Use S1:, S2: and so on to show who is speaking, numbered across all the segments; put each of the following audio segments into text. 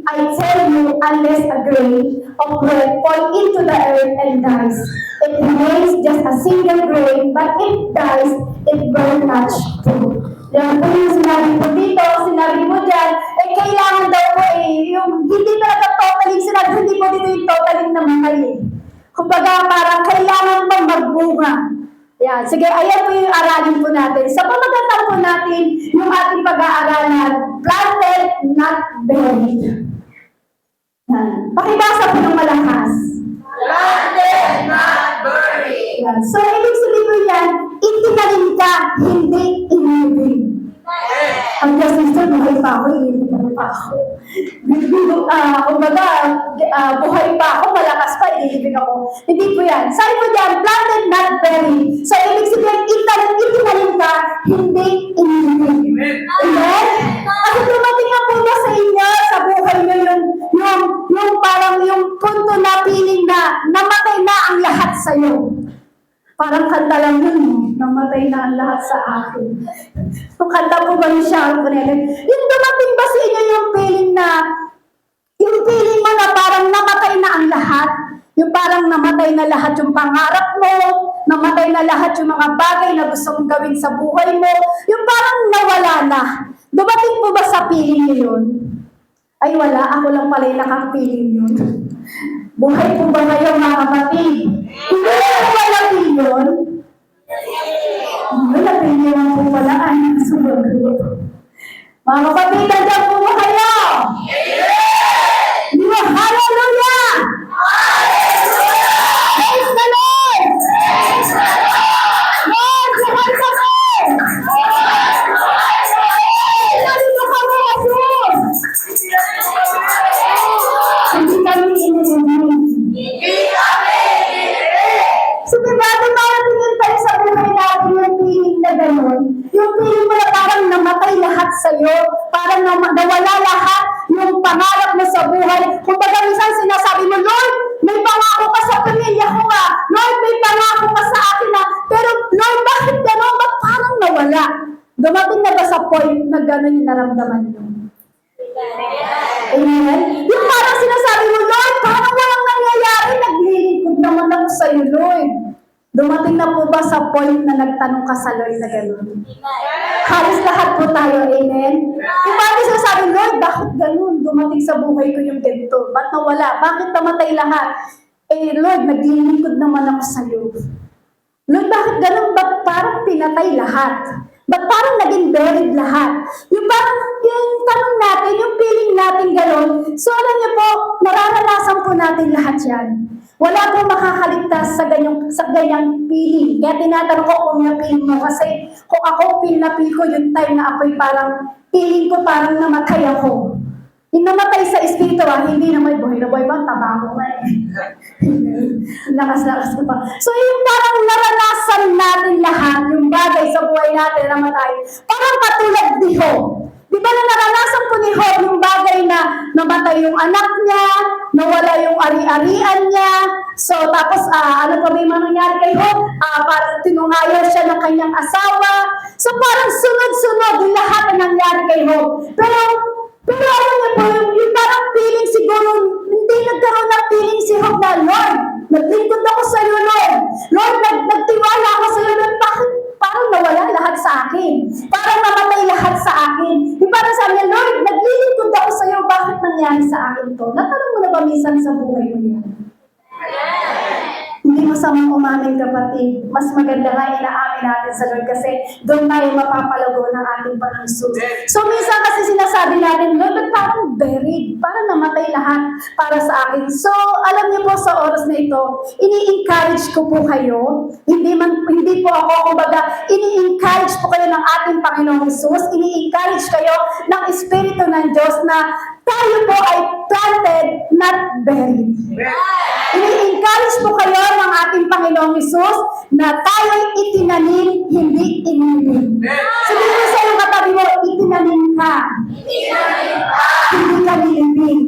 S1: I tell you, unless a grain of bread fall into the earth and dies, it remains just a single grain, but if dies, it will not fruit. Yan po yung sinabi po dito, sinabi po dyan, kailangan daw po yung hindi talaga totaling sinabi, hindi po dito yung totaling namatay Kumbaga, parang kailangan pang magbunga. Yan. Sige, ayan po yung aralin po natin. Sa pamagatang po natin, yung ating pag-aaralan, planted, not buried. Yan. Pakibasa po ng malakas.
S2: Planted, not buried.
S1: Yan. So, ibig sabihin po yan, itinanim ka, hindi inibig. Ang Diyos nito, buhay pa ako, inibig pa ako. Kumbaga, buhay pa ako, malakas pa, inibig ako. Hindi po yan. Sabi po dyan, planted, not buried. So, ibig sabihin, itinanim ka, hindi inibig. Amen? Kasi dumating na po ba sa inyo, sa buhay nyo, yung parang yung punto na piling na namatay na ang lahat sa'yo. Parang kanta lang yun, namatay na ang lahat sa akin. Kung kanta po ba yung Sharon Cunelli? Yung dumating ba sa inyo yung feeling mo na parang namatay na ang lahat? Yung parang namatay na lahat yung pangarap mo, namatay na lahat yung mga bagay na gusto mong gawin sa buhay mo, yung parang nawala na. Dumating po ba sa feeling niyo yun? Ay wala, ako lang pala yung nakapiling yun. Buhay po ba ngayon mga kapatid? Hindi na wala yun. Wala yun po wala. Ay, sumunod. Mga kapatid, nandiyan po ba kayo? Di ba? Hallelujah! Praise the Lord! Lord, buhay kami! Nandito kami, Jesus! Hindi kami inilibig. So, diba, tingin tayo sa buhay natin yung feeling na gano'n. Yung feeling mo na parang namatay lahat sa'yo, parang nawala lahat yung pangarap mo sa buhay. Kung baga minsan sinasabi mo, Lord, may pangako ka sa pamilya ko nga. Lord, may pangako ka sa akin na. Pero, Lord, bakit gano'n? Ba't parang nawala? Dumating na ba sa point na gano'n yung naramdaman mo? Amen? Yung parang sinasabi mo, Lord, parang walang nangyayari, naglilingkod naman ako sa iyo, Lord. Dumating na po ba sa point na nagtanong ka sa Lord na gano'n? Halos lahat po tayo, amen? Yung parang sinasabi, Lord, bakit gano'n? Dumating sa buhay ko yung ganito. Ba't nawala? Bakit namatay lahat? Lord, naglilingkod naman ako sa iyo. Lord, bakit gano'n? Ba't parang pinatay lahat? Ba't parang naging buried lahat? Yung parang, yung tanong natin, yung feeling natin gano'n. So alam niyo po, nararanasan po natin lahat yan. Wala pong makakaligtas sa ganyang feeling. Kaya tinatanong ko kung yung feeling mo. Kasi kung ako feel ko yung time na ako'y parang, feeling ko parang namatay ako. Yung namatay sa espiritu, hindi naman buhay na buhay ba? Taba ko nga Lakas ko pa. So yung parang naranasan natin lahat, yung bagay sa buhay natin na namatay, parang katulad ni Job. Di ba na naranasan ko ni Job yung bagay na namatay yung anak niya, nawala yung ari-arian niya, so tapos ano pa may mangyari kay Job? Parang tinungayo siya ng kanyang asawa. So parang sunod-sunod yung lahat na nangyari kay Job. Pero alam niyo po, yung parang feeling siguro, hindi nagkaroon ng feeling si Job na, Lord, naglingkod ako sa iyo, Lord. Lord, nagtiwala ako sa iyo, Lord, bakit parang nawala lahat sa akin? Parang namatay lahat sa akin. Yung parang sabi niya, Lord, naglilingkod ako sa iyo, bakit nangyari sa akin to? Natanong mo na ba minsan sa buhay mo yan? Hindi masamang umamin, kapatid. Mas maganda nga inaamin natin sa Lord kasi doon tayo mapapalago ng ating Panginoon. So minsan kasi sinasabi natin, Lord, ba't parang buried? Parang namatay lahat para sa akin. So alam niyo po sa oras na ito, ini-encourage ko po kayo. Hindi po ako, kumbaga, ini-encourage po kayo ng ating Panginoong Jesus. Ini-encourage kayo ng Espiritu ng Diyos na tayo po ay planted, not buried. Ini-encourage po kayo ng ating Panginoong Jesus na tayo'y itinanim, hindi inibig. Sabihin mo sa iyong katabi mo, itinanim ka. Hindi ka nilibig.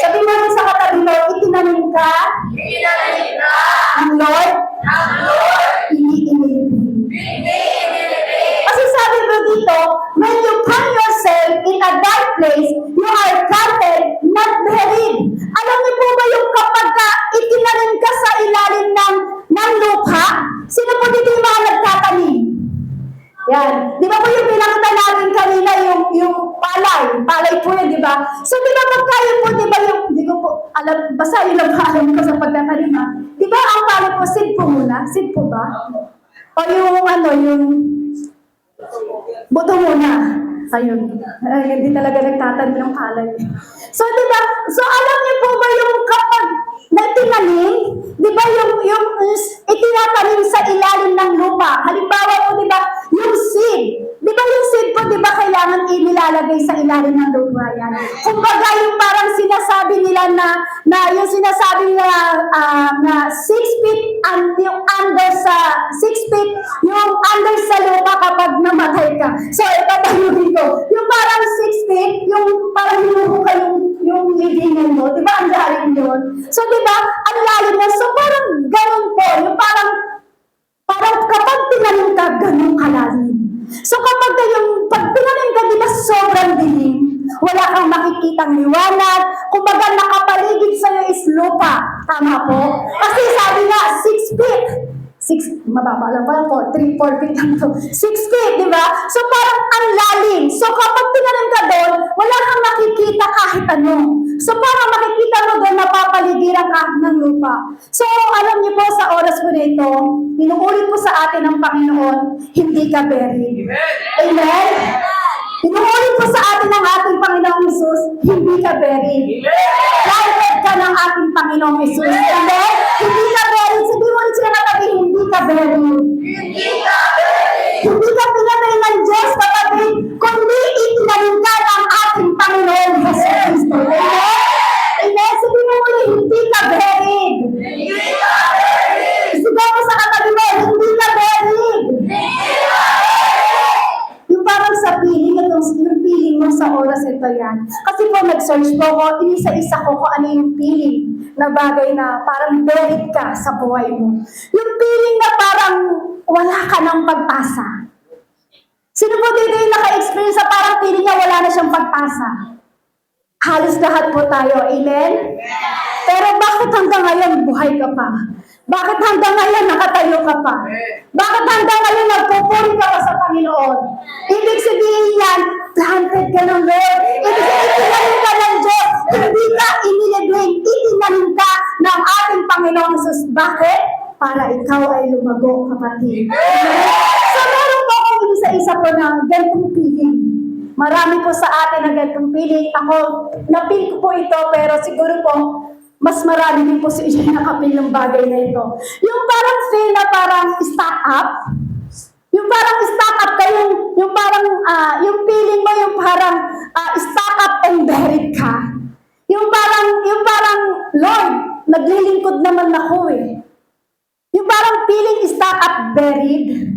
S1: Sabihin mo sa katabi mo, itinanim ka. Ang Lord, hindi inibig. Kasi sabi mo dito, when you find yourself in a dark place, you are planted, not buried. Alam niyo po ba yung kapag itinanim ka sa ilalim ng lupa, sino po dito yung mga nagtatanim? Yan. Di ba po yung pinakita natin kanina, yung palay po yun, di ba? So, di ba pagkayo po, di ba yung, di ko po, alam, basta yun ang alam ko sa pagtatanim, ha? Di ba ang palay po, seed po muna? Seed po ba? O yung yung buto muna. Ayun. Ay, hindi talaga nagtatanim ng palay. So, di ba? So, alam niyo po ba yung kapag nagtinanim, di ba yung itinatanim sa ilalim ng lupa? Halimbawa po, di ba, yung seed. Di ba yung seed po, di ba, kailangan inilalagay sa ilalim ng lupa yan? Kumbaga, yung parang sinasabi nila na yung sinasabi na 6 feet, yung under sa 6 feet, yung under sa lupa kapag namatay ka. So, itatayuhin ko. Yung parang 6 feet, yung parang hinuhuka yung libingan mo. Di ba, ang lalim yun? So, di ba, ang lalim na. So, parang ganun po. Yung parang kapag tinanim ka, ganun kalalim. So, kapag pag tinanim ka, di ba, sobrang dilim. Wala kang makikitang liwanag. Kumbaga, nakapaligid sa'yo is lupa. Tama po? Kasi sabi nga, 6 feet. 6, mababa lang pala po, 3-4 feet lang to. 6 feet, di ba? So parang ang lalim. So kapag tinanim ka doon, wala kang makikita kahit ano. So parang makikita mo doon, napapaligiran ka ng lupa. So alam niyo po sa oras po nito, inuulit po sa atin ng Panginoon, hindi ka buried. Amen? Inuulit po sa atin ng ating Panginoong Isus, hindi ka buried. Planted ka ng ating Panginoong Isus. Amen? Hindi ka buried. Sabi mo rin sila katabi, hindi ka buried. Hindi ka pinatay ng Diyos katabi, kundi itinanim ka ng ating Panginoon Jesus Cristo. Amen? Amen? Sabi mo rin, hindi ka buried. Sigaw mo sa katabi mo, hindi ka buried. Yung parang sa feeling, yung feeling mo sa oras ito yan. Kasi po nag-search po ako, inisa-isa ko kung ano yung feeling na bagay na parang buried ka sa buhay mo. Yung feeling na parang wala ka ng pag-asa. Sino po dito yung naka-experience sa parang feeling niya wala na siyang pag-asa? Halos lahat po tayo, amen? Pero bakit hanggang ngayon buhay ka pa? Bakit hanggang ngayon nakatayo ka pa? Bakit hanggang ngayon nagpupuri ka pa sa Panginoon? Ibig sabihin yan, planted ka ng Lord. Ibig sabihin, itinanim ka ng Diyos. Hindi ka inilibing, itinanim ka ng ating Panginoon Jesus. Bakit? Para ikaw ay lumago, kapatid. So, meron po akong isa-isa po ng ganitong feeling. Marami po sa atin na ganitong feeling. Ako, na-feel ko po ito, pero siguro po, mas marami din po si Ian nakapil ng bagay na ito. Yung parang feel na parang stack up. Yung parang stack up ka, yung parang, yung feeling mo yung parang stack up and buried ka. Yung parang, Lord, naglilingkod naman ako eh. Yung parang feeling stack up buried.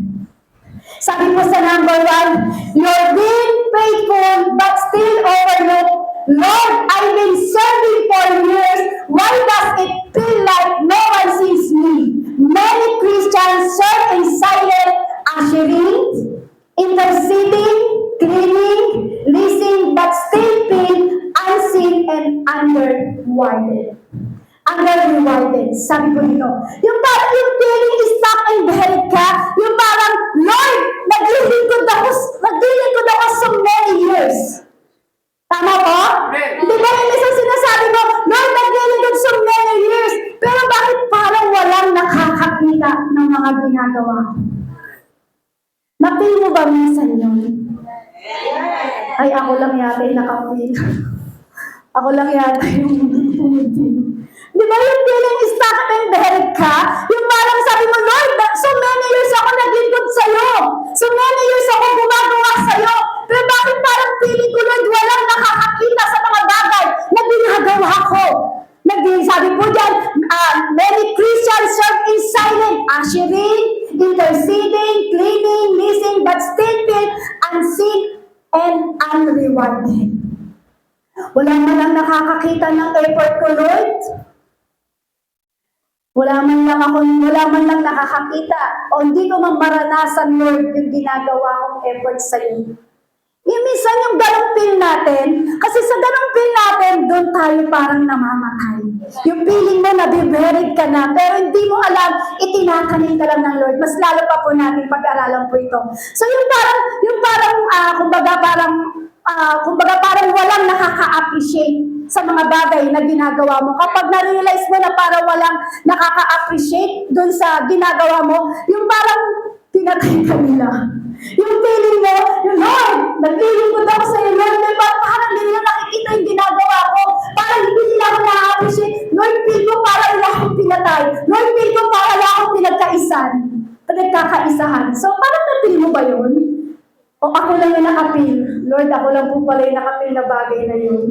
S1: Sabi po sa number 1, you're being faithful but still overlooked. Lord, I've been serving for years. Why does it feel like no one sees me? Many Christians serve in silent, ushering, interceding, cleaning, listening, but still feel unseen and underrewarded. Underrewarded. Sabi ko dito. Yung parang yung feeling stuck and buried ka, yung parang, Lord, naglilingkod ako so many years. Tama po? Di ba yung isang sinasabi mo, Lord, naglilingkod so many years, pero bakit parang walang nakakakita ng mga ginagawa ko? Napil mo ba minsan yun? Ay, ako lang yata yung nakapil. Ako lang yata yung pumipil. Di ba yung feeling stuck and buried ka? Yung parang sabi mo, Lord, so many years ako naglingkod sa'yo. So many years ako gumagawa sa'yo. Pero bakit parang feeling ko, Lord, walang nakakakita sa mga bagay na ginagawa ko? Sabi po dyan, many Christians serve in silent, ushering, interceding, cleaning, listening, but still feel unseen and unrewarded. Wala man lang nakakakita ng effort ko, Lord. Wala man lang nakakakita o hindi ko man maranasan, Lord, yung ginagawa kong effort sa iyo. Yung minsan yung ganong feel natin, kasi sa ganong feel natin, doon tayo parang namamatay. Yung feeling mo, nabiburied ka na, pero hindi mo alam, itinatanim ka lang ng Lord. Mas lalo pa po natin pag-aralan po ito. So kumbaga parang walang nakaka-appreciate sa mga bagay na ginagawa mo. Kapag na-realize mo na parang walang nakaka-appreciate doon sa ginagawa mo, yung parang pinatay ka nila. Yung feeling mo, yung Lord, naglilingkod ako sa iyo, Lord, diba? Parang hindi nila nakikita yung ginagawa ko. Parang hindi nila ako na-appreciate. Lord, feel ko parang wala akong pinatay. Lord, feel ko parang wala akong pinagkakaisahan. So, parang na-feel mo ba yun? O ako lang yung nakapil. Lord, ako lang po pala yung nakapil na bagay na yun.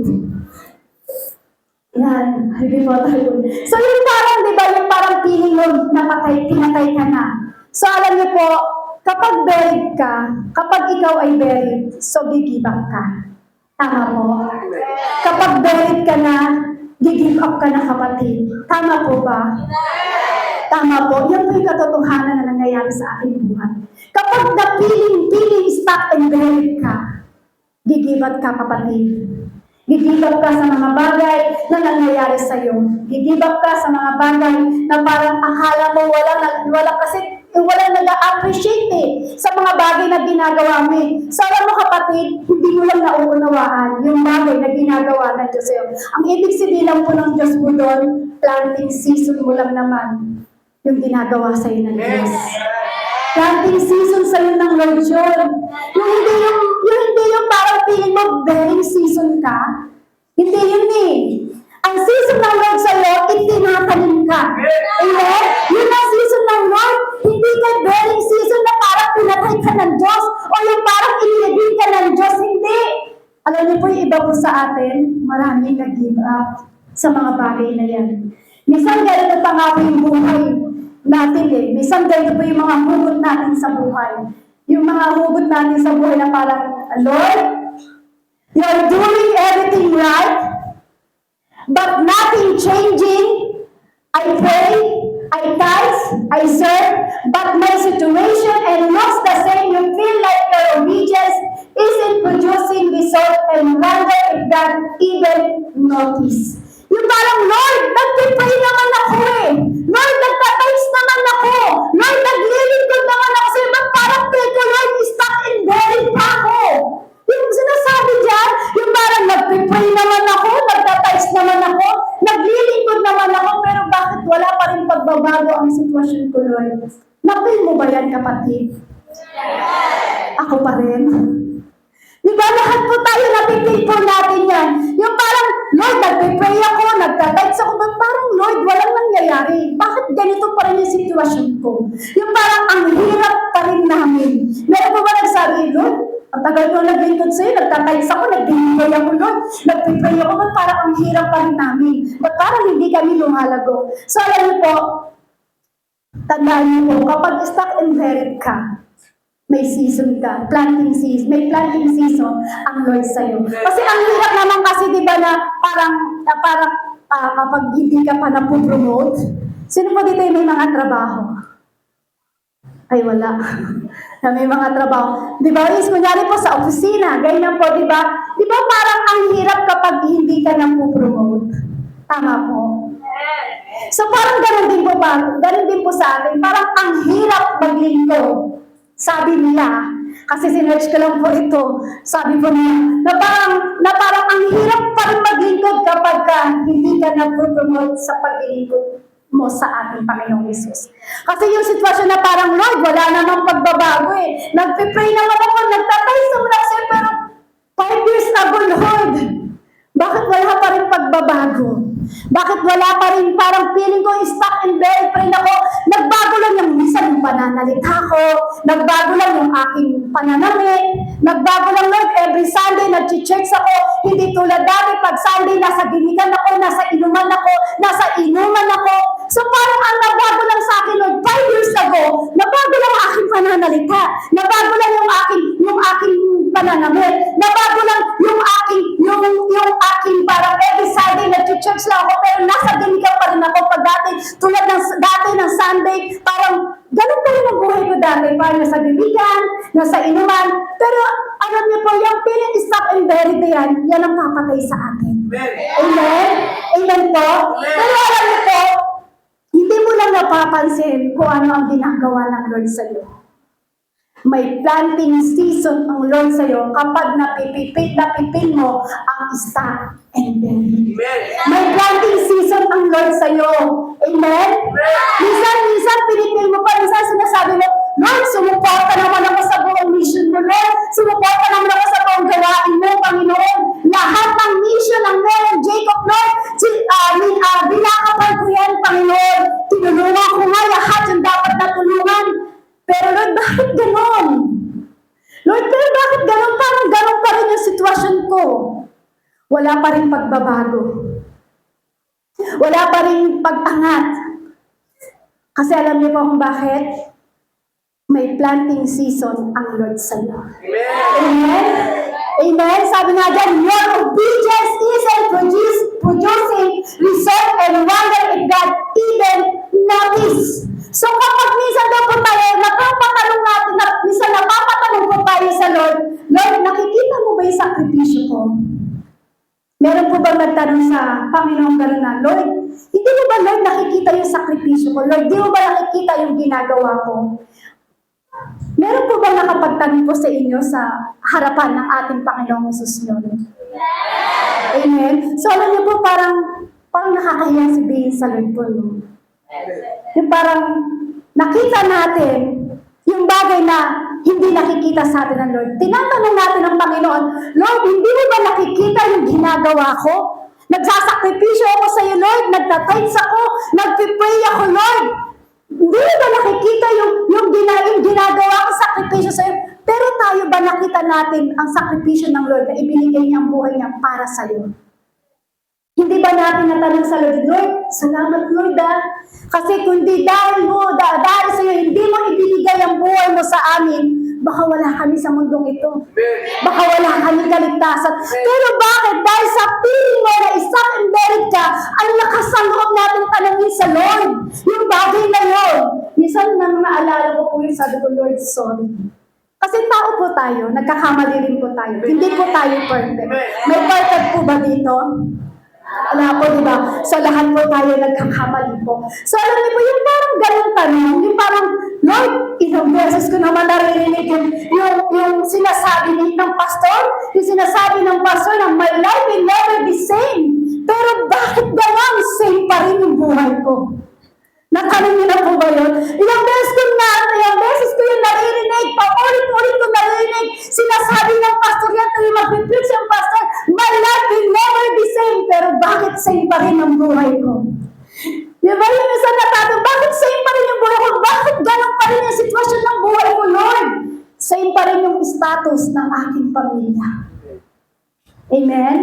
S1: Yan, hindi mo tayo. So yung parang, di ba, yung parang feeling mo pinatay ka na. So alam niyo po, kapag buried ka, kapag ikaw ay buried, so gigive up ka. Tama po? Kapag buried ka na, gigive up ka na, kapatid. Tama po ba? Tama po. Yan po yung katotohanan na nangyayari sa ating buhay. Kapag feeling stuck and buried ka, gigive up ka, kapatid. Gigive up ka sa mga bagay na nangyayari sa iyo. Gigive up ka sa mga bagay na parang akala mo walang nag-appreciate sa mga bagay na ginagawa mo. So alam mo, kapatid, hindi mo lang nauunawaan yung bagay na ginagawa ng Diyos sa'yo. Ang ibig sabihin lang po ng Diyos mo doon, planting season mo lang naman yung ginagawa sa'yo ng Diyos. Planting season sa'yo ng Lord yun. Yung hindi yung parang feeling mo bearing season ka. Hindi yun eh. Ang season ng Lord sa'yo, itinatanim ka. Amen? Yun ang season ng Lord. Hindi ka bearing season na parang pinatay ka ng Diyos o yung parang inilibing ka ng Diyos. Hindi. Alam niyo po yung iba po sa atin, maraming nag-give up sa mga bagay na yan. Minsan ganito pa nga po yung buhay natin eh. Minsan ganito po yung mga hugot natin sa buhay. Yung mga hugot natin sa buhay na parang, Lord, you're doing everything right, but nothing changing. I pray, I tithe, I serve, but my situation and looks the same. You feel like your obedience isn't producing result and wonder if God even notice. Yung parang, Lord, nagpipray naman ako eh. Lord, nagtatimes naman ako. Lord, naglilingkod naman ako sa'yo. Ba't parang pray ko, Lord, stuck and buried pa ako? Yung sinasabi dyan, yung parang nagpipray naman ako, nagtatimes naman ako, naglilingkod naman ako, pero bakit wala pa rin pagbabago ang sitwasyon ko, Lord? Napil mo ba yan, kapatid? Ako pa rin. Diba, lahat po tayo napipil po natin yan. Yung parang, Lord, nagpipray ako, nagtatimes ako, but parang, Lord, walang nangyayari. Bakit ganito pa rin yung sitwasyon ko? Yung parang, ang hirap pa rin namin. Meron po ba nagsabi, Lord, ang tagal ko naglingkod sa'yo, nagtatimes ako, nagpipray ako, Lord, nagpipray ako, but parang ang hirap pa rin namin. But parang hindi kami lumalago. So, alam niyo po, tandaan niyo po, kapag stuck and buried ka, may season ka, may planting season ang Lord sa'yo. Kasi ang hirap naman kasi, di ba, na parang kapag hindi ka pa napopromote, sino po dito yung may mga trabaho? Ay, wala. Na may mga trabaho. Di ba, kunyari po sa opisina, ganyan po, di ba? Di ba parang ang hirap kapag hindi ka napopromote? Tama po. So parang ganun din po sa atin. Parang ang hirap maglingkod. Sabi nila, kasi sinerch ko lang po ito, sabi po niya, na parang ang hirap pa rin maglingkod kapag hindi ka na-promote sa paglingkod mo sa ating Panginoong Yesus. Kasi yung sitwasyon na parang, Lord, wala namang pagbabago eh. Nagpipray naman ako, nagtatay sa mula sa'yo, pero 5 years ago, Lord, bakit wala pa rin pagbabago? Bakit wala pa rin parang feeling ko stuck and buried pa rin ako? Nagbago lang yung minsan yung pananalita ko, nagbago lang yung aking pananamit, nagbago lang, Lord, every Sunday nag-church ako, hindi tulad dati pag Sunday nasa ginigan ako, nasa inuman ako. So parang ang nagbago lang sa akin, Lord, 5 years ago, nagbago lang ang aking pananalita, nagbago lang yung aking pananamit, nagbago lang yung aking parang every Sunday nag-church lang ako, pero nasa ginigan pa rin ako pag dati, tulad ng dati ng Sunday, parang ganun pa rin ang buhay ko dati pa, nasa bibigan, nasa inuman. Pero alam niyo po, yung feeling stuck and buried na yan ang papatay sa atin. Amen? Amen po? Pero alam niyo po, hindi mo lang napapansin kung ano ang ginagawa ng Lord sa iyo. May planting season ang Lord sa iyo kapag napipil mo ang stuck and buried. May planting season ang Lord sa iyo. Amen? Minsan, pinipil mo pa. Minsan, sinasabi mo, Lord, sumuporta naman ako sa buong mission mo, Lord. Sumuporta naman ako sa buong gawain mo, Panginoon. Lahat ng mission ng meron, Jacob, Lord, binakapal ko yan, Panginoon. Tinulungan ko nga lahat yung dapat na tulungan. Pero Lord, bakit ganon? Lord, pero bakit ganon? Parang ganon pa rin yung sitwasyon ko. Wala pa rin pagbabago. Wala pa rin pag-angat. Kasi alam niyo po kung bakit? May planting season ang Lord sa iyo. Amen? Amen? Sabi nga dyan, your obedience isn't producing result and wonder if God even notice. So kapag minsan daw po tayo, napapatanong po tayo sa Lord, Lord, nakikita mo ba yung sakripisyo ko? Meron po ba nagtanong sa Panginoon gano'n na, Lord, hindi mo ba, Lord, nakikita yung sakripisyo ko? Lord, di mo ba nakikita yung ginagawa ko? Meron po ba nakapagtanong po sa inyo sa harapan ng ating Panginoong Jesus yun? Amen? So alam niyo po, parang nakakahiya sabihin sa Lord po, no? Yung parang nakita natin yung bagay na hindi nakikita sa atin ng Lord. Tinatanong natin ng Panginoon, Lord, hindi mo ba nakikita yung ginagawa ko? Nagsasakripisyo ako sa iyo, Lord. Nagtatides ako. Nagpipray ako, Lord. Hindi mo ba nakikita yung ginagawa ko sakripisyo sa iyo? Pero tayo ba nakita natin ang sakripisyo ng Lord na ibinigay niya ang buhay niya para sa iyo? Hindi ba natin natanong sa Lord, Lord, salamat Lord kasi kundi dahil sa iyo, hindi mo ibinigay ang buhay mo sa amin, baka wala kami sa mundong ito. Baka wala kami kaligtasan. Pero bakit? Dahil sa piling mo na stuck and buried ka, ang lakas ng loob natin tanongin sa Lord. Yung bagay na yun. Minsan nang naalala ko po yun, sabi ko, Lord, sorry. Kasi tao po tayo, nagkakamali rin po tayo. Hindi po tayo perfect. May perfect po ba dito? Wala po, di ba? So, lahat po tayo nagkakamali po. So, alam niyo po, yung parang ganun tanong, yung parang, Lord, ilang beses ko naman naririnig yung sinasabi ng pastor, yung sinasabi ng pastor na my life will never be same. Pero bakit ganun? Same pa rin yung buhay ko. Natanong niyo na po ba yun? Ilang beses ko yung naririnig, paulit-ulit ko naririnig, sinasabi ng pastor yan, tuwing mag-preach yung pastor, my life will never be same, pero bakit same pa rin ang buhay ko? Di ba yung isa natatanong, bakit same pa rin yung buhay ko? Bakit ganun pa rin yung sitwasyon ng buhay ko, Lord? Same pa rin yung status ng aking pamilya. Amen?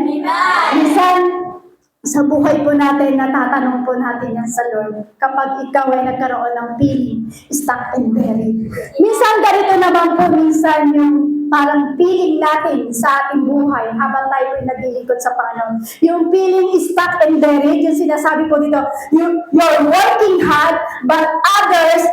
S1: Minsan, sa buhay po natin, natatanong po natin yan sa Lord. Kapag ikaw ay nagkaroon ng feeling, stuck and buried. Minsan ganito naman po, minsan yung parang feeling natin sa ating buhay habang tayo po naglilingkod sa Panginoon. Yung feeling stuck and buried, yung sinasabi po dito, you're working hard, but others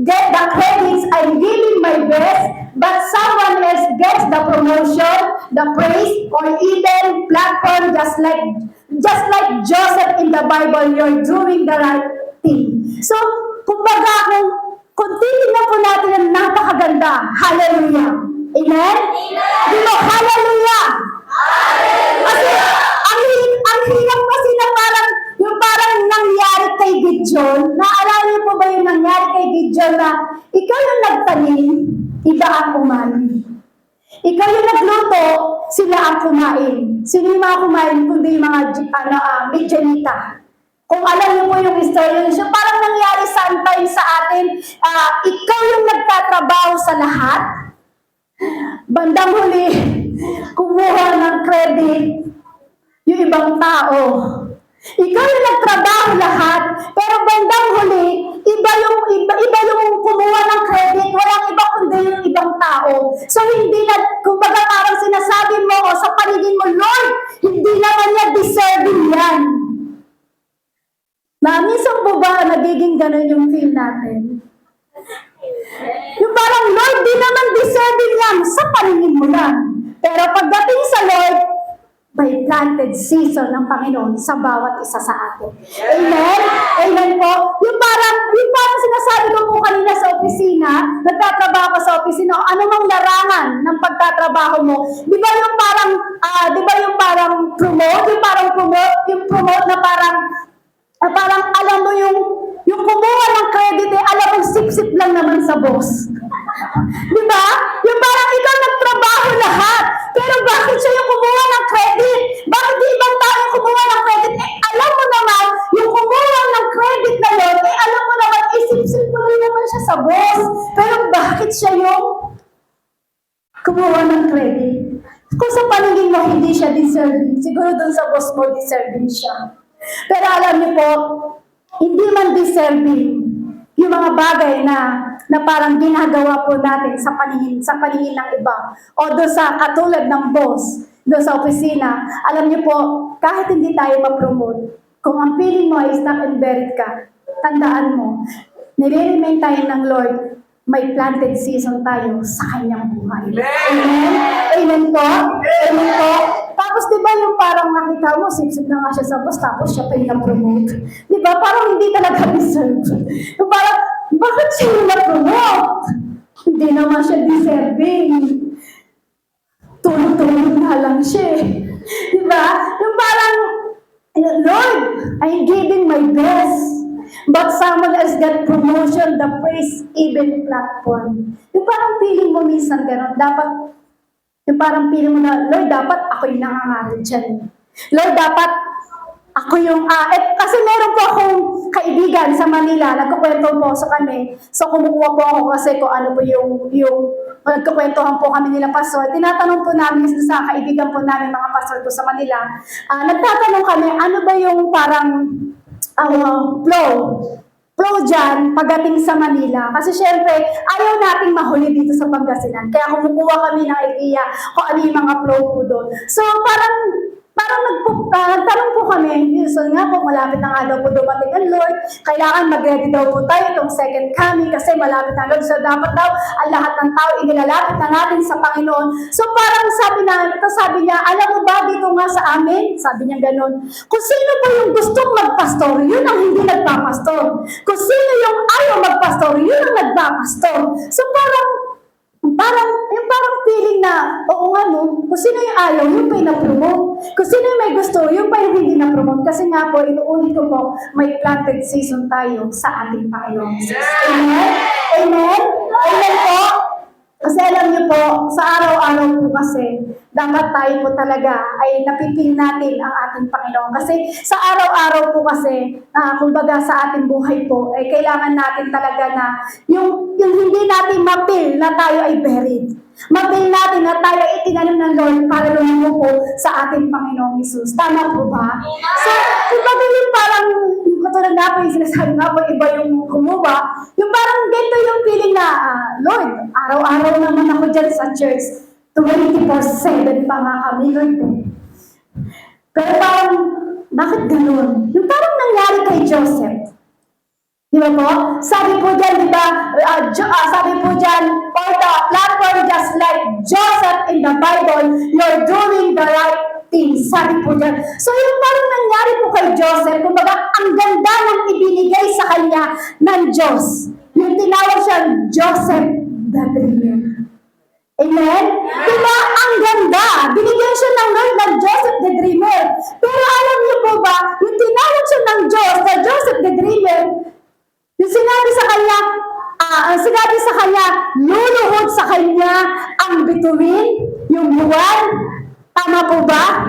S1: get the credits, I'm giving my best, but someone else gets the promotion, the praise, or even platform just like Joseph in the Bible, you're doing the right thing. So, kumbaga, kung titignan po natin ang napakaganda, hallelujah. Amen? Dito, hallelujah! Kasi, ang hirap kasi na parang nangyari kay Gideon. Naalala niyo po ba yung nangyari kay Gideon na ikaw yung nagtanim, iba ang kumain. Ikaw yung nagluto, sila ang kumain. Sino yung mga kumain, kundi yung mga Midianita. Kung alam niyo po yung story, so parang nangyari sometimes sa atin, ikaw yung nagtatrabaho sa lahat, bandang huli, kumuha ng credit, yung ibang tao. Ikaw yung nagtrabaho lahat, pero bandang huli, iba yung kumuha ng credit, walang iba kundi yung ibang tao. So hindi na, kumbaga parang sinasabi mo o sa paligid mo, Lord, hindi naman niya deserving yan. Na minsan po ba nagiging ganun yung feel natin? Yung parang, Lord, di naman deserving yan sa paningin mo lang. Pero pagdating sa Lord, may planted season ng Panginoon sa bawat isa sa atin. Amen? Amen po. Yung parang sinasabi ko po kanina sa opisina, nagtatrabaho ka sa opisina, o anumang larangan ng pagtatrabaho mo, di ba yung parang promote na parang alam mo yung kumuha ng credit, alam mo sip-sip lang naman sa boss. Di ba? Yung parang ikaw nagtrabaho lahat, pero bakit siya yung kumuha ng credit? Bakit di ibang tao yung kumuha ng credit? Alam mo naman, yung kumuha ng credit na yun, alam mo naman, sip-sip lang naman siya sa boss. Pero bakit siya yung kumuha ng credit? Kung sa paningin mo hindi siya deserving, siguro dun sa boss mo deserving siya. Pero alam niyo po, hindi man deserving yung mga bagay na parang ginagawa po natin sa paningin ng iba. O doon sa katulad ng boss, doon sa opisina, alam niyo po, kahit hindi tayo ma-promote, kung ang feeling mo ay stuck and buried ka, tandaan mo, nire-remain tayo ng Lord, may planted season tayo sa kanyang buhay. Amen? Amen po? Amen po? Tapos di ba yung parang nakita mo, sip-sip na nga siya sa boss, tapos siya pa yung na-promote. Di ba? Parang hindi talaga deserve. Yung parang, bakit siya yung na-promote? Hindi naman siya deserving. Tulog-tulog na lang siya. Di ba? Yung parang, Lord, I'm giving my best. But someone else got promotion, the praise even platform. Yung parang feeling mo minsan gano'n, dapat, yung parang feeling mo na, Lord, dapat ako yung nangangaral dyan. Lord, dapat ako yung, kasi meron po akong kaibigan sa Manila, nagkukwento po sa kami. So, kumukuha po ako kasi kung ano po yung nagkukwentuhan po kami nila pastor. Tinatanong po namin sa kaibigan po namin, mga pastor po sa Manila. Nagtatanong kami, ano ba yung parang flow dyan pagdating sa Manila. Kasi syempre, ayaw nating mahuli dito sa Pangasinan. Kaya kumukuha kami ng idea kung ano yung mga flow po doon. So, parang nagtanong po kami, so nga po, malapit na nga daw po dumating ang Lord, kailangan mag-ready daw po tayo itong second coming kasi malapit na Lord, so dapat daw ang lahat ng tao inilalapit na natin sa Panginoon. So parang sabi niya, alam mo ba dito nga sa amin, sabi niya ganun, kung sino po yung gustong magpastor, yun ang hindi nagpapastor. Kung sino yung ayaw magpastor, yun ang nagpapastor. So parang feeling na, oo nga no, kung sino yung ayaw, yun pa yung na-promote. Kung sino yung may gusto, yun pa yung hindi na-promote. Kasi nga po, inuulit ko po, may planted season tayo sa ating Panginoon. Amen? Amen? Amen po? Kasi alam niyo po, sa araw-araw po kasi, dapat tayo po talaga ay napipil natin ang ating Panginoon. Kasi sa araw-araw po kasi, kumbaga sa ating buhay po, ay kailangan natin talaga na yung hindi natin mapil na tayo ay buried. Mapil natin na tayo ay itinanim ng Lord para lumungo po sa ating Panginoong Hesus. Tama po ba? So, kumbaga yung parang, yung katulad na po, yung sinasabi nga po, iba yung kumuha, yung parang ganito yung feeling na, Lord, araw-araw naman ako dyan sa church. 24/7 pa nga kami, Lord. Pero parang, bakit ganun? Yung parang nangyari kay Joseph. Di ba po? Sabi po dyan, di ba? Sabi po dyan, for the platform just like Joseph in the Bible, you're doing the right thing. Sabi po dyan. So yung parang nangyari po kay Joseph, kumbaga, ang ganda ng ibinigay sa kanya ng Diyos. Yung tinawag siya, Joseph the Dreamer. Amen? Diba? Ang ganda. Binigyan siya ng Lord ng Joseph the Dreamer. Pero alam niyo po ba, yung tinawag siya ng Diyos, na Joseph the Dreamer, yung sinabi sa kanya, luluhod sa kanya ang bituin, yung buwan. Tama po ba?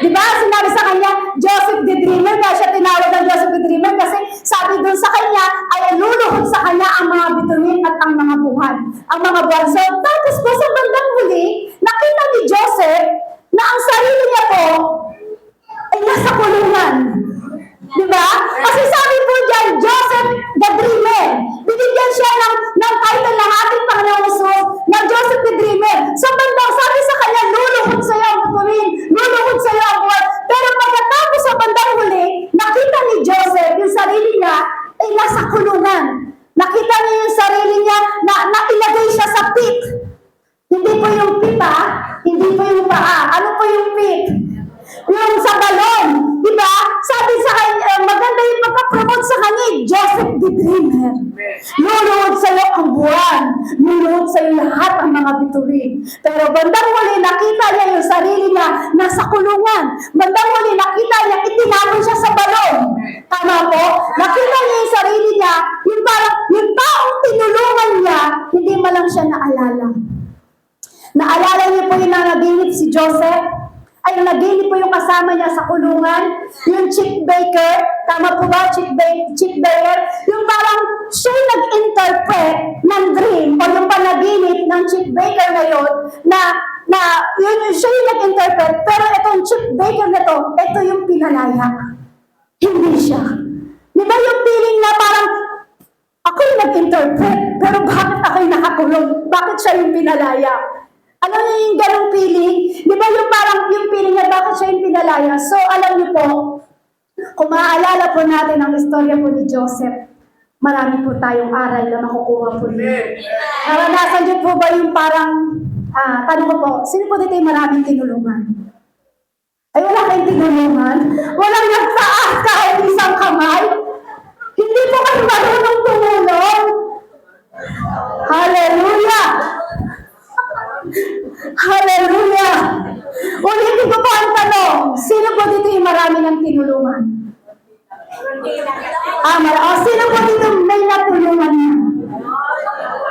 S1: Diba? Sinabi sa kanya, Joseph the Dreamer, kaya siya tinawag ng Joseph the Dreamer kasi sabi doon sa kanya, ay luluhod sa kanya ang mga bituin at ang mga buwan. Ang mga buwan. So, tapos po sa bandang huli, nakita ni Joseph na ang sarili niya po ay nasa kulungan. Diba? Kasi sabi po dyan, Joseph the Dreamer. Binigyan siya ng title ng ating Panginoong Hesus na Joseph the Dreamer. So bandang sabi sa kanya, luluhod sa iyo ang butuin, luluhod sa iyo ang buwan. Pero pagkatapos sa bandang huli, nakita ni Joseph yung sarili niya ay nasa kulungan. Nakita niya yung sarili niya na ilagay siya mga bituin. Pero bandang huli, nakita niya yung sarili niya nasa kulungan. Bandang huli, nakita niya, itinapon siya sa balon. Tama po? Nakita niya yung sarili niya, yung parang, yung taong tinulungan niya, hindi man lang siya naalala. Naalala niyo po yung nanaginip si Joseph? Ay, naginip po yung kasama niya sa kulungan, yung chief baker, tama po ba, chief baker, yung parang siya nag-interpret ng dream o yung panaginip ng chief baker na yun, na yun, siya yung nag-interpret, pero itong chief baker na to, ito yung pinalaya. Hindi siya. Di ba yung feeling na parang, ako yung nag-interpret, pero bakit ako yung nakakulong? Bakit siya yung pinalaya? Alam niyo yung ganong feeling? Di ba yung parang yung feeling na bakit siya yung pinalaya? So, alam niyo po, kung maaalala po natin ang istorya po ni Joseph, marami po tayong aral na makukuha po niyo. Naranasan niyo po ba yung parang, tanong ko po, sino po dito yung maraming tinulungan? Ay, wala kayong tinulungan? Walang nagtaas kahit isang kamay? Hindi po kayo marunong tumulong? Hallelujah! Hallelujah! Ulitin ko po ang tanong, sino po dito yung marami ng tinulungan? Sino po dito may natulungan na?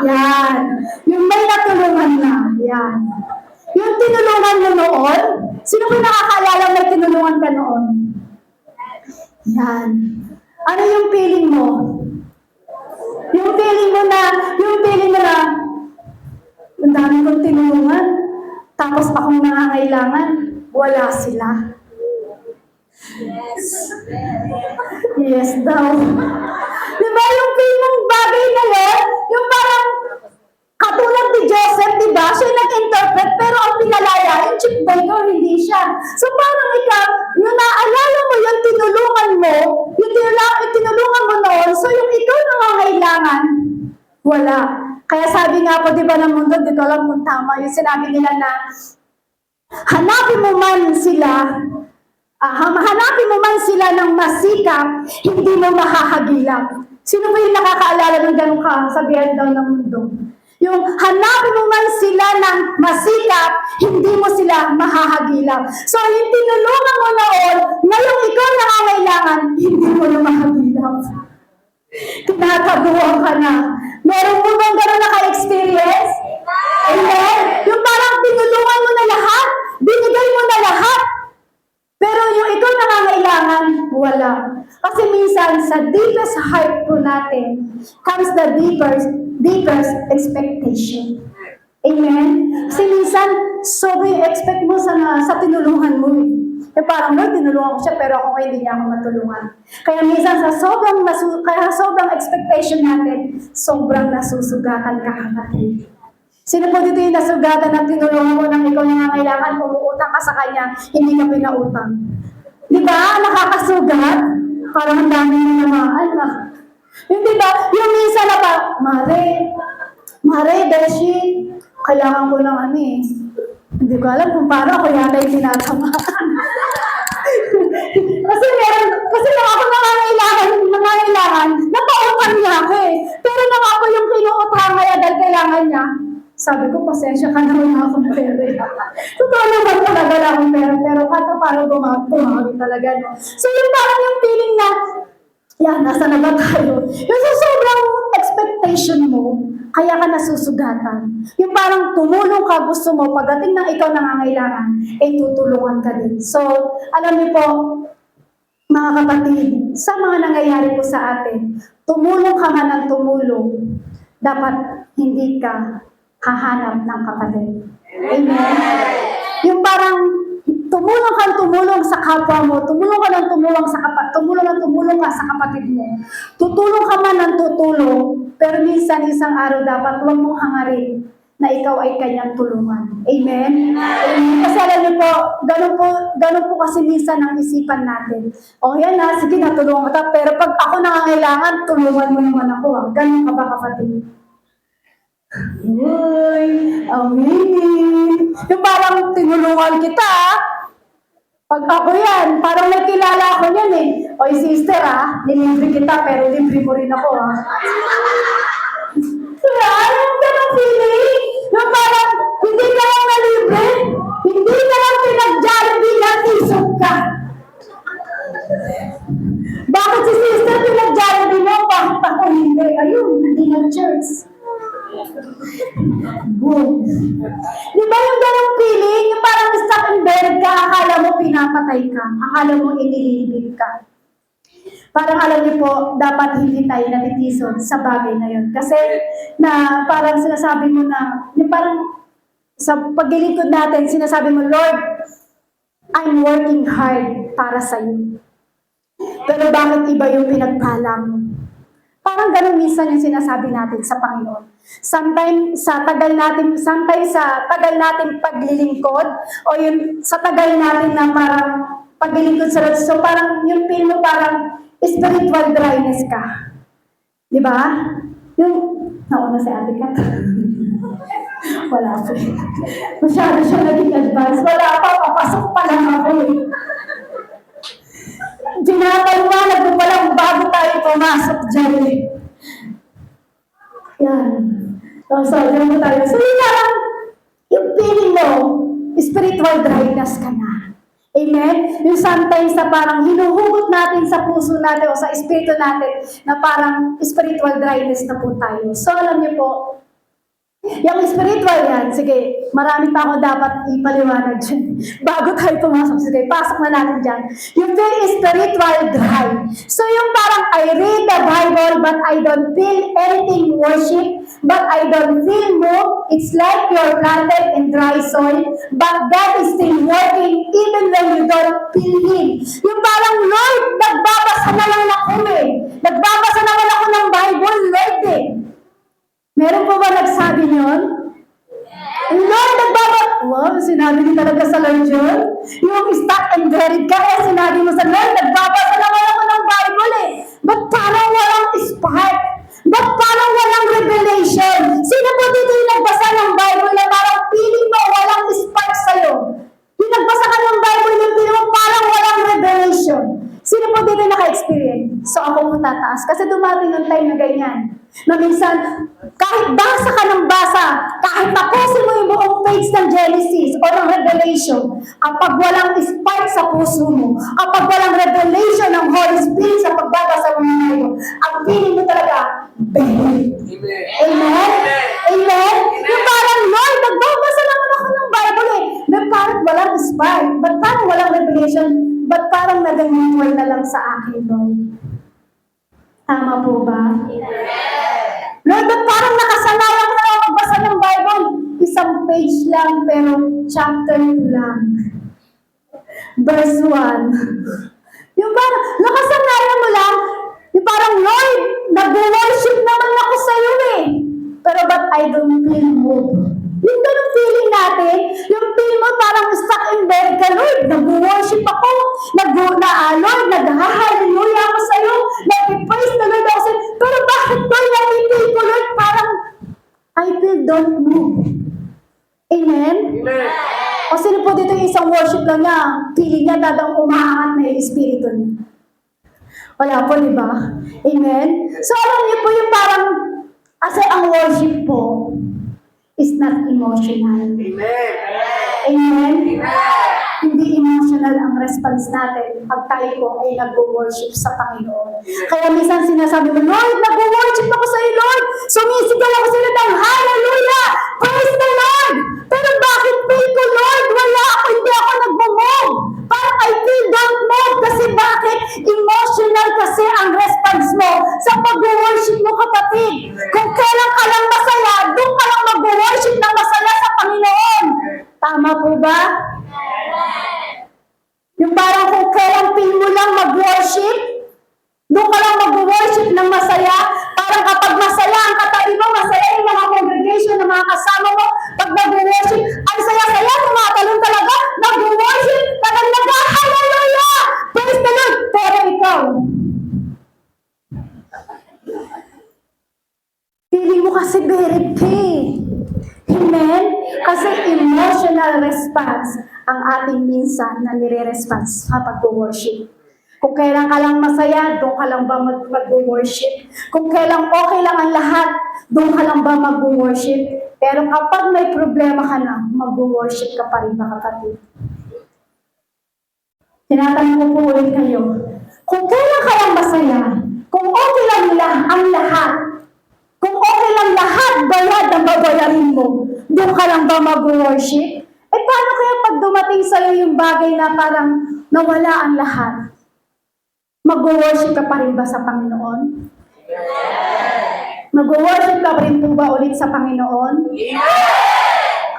S1: Yan. Yung may natulungan na. Yan. Yung tinulungan mo noon, sino po nakakaalala may tinulungan ka noon? Yan. Ano yung feeling mo? Yung feeling mo na, ang dami kong tinulungan, tapos akong nangangailangan, wala sila. Yes daw. Diba yung feeling bagay na yun? Yung parang, katulad ni Joseph, diba? Siya nag-interpret, pero ang pinalaya, yung chief baker, hindi siya. So parang ikaw, yung naalala mo yung tinulungan mo, yung tinulungan mo noon, so yung ikaw nangangailangan, wala. Kaya sabi nga po, di ba ng mundo, di ko alam kung tama, yung sinabi nila na, hanapin mo man sila ng masikap, hindi mo mahahagilap. Sino ba yung nakakaalala ng ganong kasabihan daw ng mundo? Yung hanapin mo man sila ng masikap, hindi mo sila mahahagilap. So yung tinulungan mo noon, ngayong ikaw nangangailangan, hindi mo na mahagilap. Tinataguan ka na. Meron mo bang gano'n naka-experience? Amen? Yung parang tinulungan mo na lahat, binigay mo na lahat, pero yung ikaw nangangailangan, wala. Kasi minsan, sa deepest heart po natin, comes the deepest expectation. Amen? Kasi minsan, sobrang expect mo sa tinulungan mo eh. Eh parang, Lord, tinulungan ko siya, pero ako hindi niya ako matulungan. Kaya minsan, kaya sobrang expectation natin, sobrang nasusugatan ka kapatid. Sino po dito yung nasugatan ng tinulungan mo nang ikaw nangangailangan, umuutang ka sa kanya, hindi ka pinautang? Di ba? Nakakasugat? Parang ang dami na namaan na. Yung di ba? Yung minsan na pa, Mare, Beshi, kailangan ko ng ano eh. Hindi ko alam kung paano ako yata yung tinatamaan. kasi nang ako nangangailangan, napautang niya ako eh. Pero nang ako yung kinuutang kaya dahil kailangan niya, sabi ko, pasensya ka na wala akong pera. Totoo naman talaga na akong pera, pero kato parang bumawi talaga. No? So yung parang yung feeling na, yan, nasa na ba tayo? Yung sobrang expectation mo, kaya ka nasusugatan. Yung parang tumulong ka, gusto mo, pagdating ng ikaw nangangailangan, eh tutulungan ka din. So, alam niyo po, mga kapatid, sa mga nangyayari po sa atin, tumulong ka man ng tumulong, dapat hindi ka hahanap ng kapatid. Amen? Yung parang tumulong sa kapwa mo, tumulong ka sa kapatid mo. Tutulong ka man ng tutulong, pero minsan isang araw dapat huwag mong hangarin na ikaw ay kanyang tulungan. Amen? Amen. Kasi alam niyo po, ganun po kasi minsan ang isipan natin. O yan na, sige natulungan kita, pero pag ako nangangailangan, tulungan mo naman ako. Ganun ka ba kapatid? Uy, amazing. Yung parang tinulungan kita. Pag ako yan, parang nagkilala ako yan eh. Oy sister nilibre kita pero libre mo rin ako Kaya anong ganang feeling? Yung parang, hindi ka lang nalibre, hindi ka lang pinag-Jollibee na tisog ka. Bakit si sister pinag-Jollibee mo? Bakit ako hindi? Ayun, hindi nag-church. Boom. Di ba yung ganong feeling? Yung parang stuck in bed ka, akala mo pinapatay ka, akala mo inililibig ka. Parang alam niyo po, dapat hindi tayo natitison sa bagay na yun. Kasi na parang sinasabi mo na, yung parang sa paglilingkod natin, sinasabi mo, Lord, I'm working hard para sa iyo. Pero bakit iba yung pinagpalang mo? Parang ganun minsan yung sinasabi natin sa Panginoon. Sometimes sa tagal natin paglilingkod o yung sa tagal natin na parang paglilingkod sa Lord. So parang yung feel mo parang spiritual dryness ka. Di ba? Yung nauna si Ate Kat. Wala po. Masyado siya naging advance. Wala pa, papasok pa lang ako eh. Pinapaliwanag mo palang bago tayo pumasok dyan eh. Yan. So, dyan mo tayo. So, yung parang, yung feeling mo, spiritual dryness ka na. Amen? Yung sometimes na parang hinuhugot natin sa puso natin o sa espiritu natin na parang spiritual dryness na po tayo. So, alam niyo po, yung spiritual yan, sige, marami pa ako dapat ipaliwanag dyan. Bago tayo pumasok, sige, pasok na natin dyan. Yung very spiritual dry. So yung parang, I read the Bible, but I don't feel anything worship, but I don't feel moved. It's like you're planted in dry soil, but God is still working even when you don't feel Him. Yung parang, Lord, nagbabasa naman ako eh. Nagbabasa naman ako ng Bible, Lord eh. Meron po ba nagsabi niyon? Lord, wow, sinabi niyo talaga sa Lord yun? Yung stuck and buried ka, eh, sinabi mo sa Lord, nagbabasa naman ako ng Bible eh. Ba't parang walang spark? Ba't parang walang revelation? Sino po dito yung nagbasa ng Bible na parang feeling mo walang spark sa'yo? Yung nagbasa ka ng Bible yung feeling mo parang walang revelation. Sino po dito naka-experience? So ako po tataas. Kasi dumating ng time na ganyan. Na minsan, kahit basa ka ng basa, kahit tapusin mo yung buong page ng Genesis o ng Revelation, kapag walang spark sa puso mo, kapag walang revelation ng Holy Spirit sa pagbabasa mo ng Bible, ang feeling mo talaga, buried. Amen? Amen? Yung parang, Lord, nagbabasa naman ako ng Bible eh. Ba't parang walang spark? Ba't parang walang revelation? Ba't parang nag-mutual na lang sa akin, Lord? Tama po ba? Lord, ba't parang nakasanayan ko na magbasa ng Bible? Isang page lang, pero chapter 2 lang. Verse 1. Yung parang, nakasanayan mo lang, yung parang, Lord, nag-worship naman ako sa iyo eh. Pero ba't I don't feel moved? Yung ganun feeling natin, yung feel mo parang stuck in bed ka, Lord, nag-worship ako, Lord, nag-hallelujah ako sa iyo, nag-praise the Lord ako sa iyo, pero bakit ba napipil ko, Lord, parang I feel don't move. Amen? Amen. O sino po dito yung isang worship lang niya, feeling niya talagang umaangat na yung espiritu niya. Wala po, di ba? Amen? So alam niyo po yung parang, kasi ang worship po, is not emotional.
S2: Amen.
S1: Amen?
S2: Amen.
S1: Hindi emotional ang response natin pag tayo po ay nag-worship sa Panginoon. Kaya minsan sinasabi mo, Lord, nag-worship ako sa iyo, Lord. Sumisigaw ako sa iyo ng hallelujah! Praise the Lord! Pero bakit feel ko, Lord? Wala ako, hindi ako nag-move. Parang I feel don't move. Kasi bakit? Emotional kasi ang response mo sa pag-worship mo, kapatid. Kung kailan ka lang masaya, doon ka lang mag-worship ng masaya sa Panginoon. Tama po ba? Yung parang kung kailan feel mo lang mag-worship, doon ka lang mag-worship ng masaya. Parang kapag masaya ang katabi mo, masaya yung mga congregation, ng mga kasama mo, pag mag-worship, ang saya-saya, tumatalon talaga, mag-worship, talagang nag-hallelujah! Praise the Lord! Pero ikaw, feeling mo kasi buried ka eh. Amen? Kasi emotional response ang ating minsan na nire-response sa pag-worship. Kung kailan ka lang masaya, doon ka lang ba mag-worship? Kung kailan okay lang ang lahat, doon ka lang ba mag-worship? Pero kapag may problema ka na, mag-worship ka pa rin ba, kapatid? Tinatanong ko po ulit kayo, kung kailan ka lang masaya, kung okay lang ang lahat, kung okay lang lahat bayad ang babayarin mo, doon ka lang ba mag-worship? Eh paano kaya pag dumating sa'yo yung bagay na parang nawala ang lahat? Mag-worship ka pa rin ba sa Panginoon? Mag-worship ka pa rin po ba ulit sa Panginoon?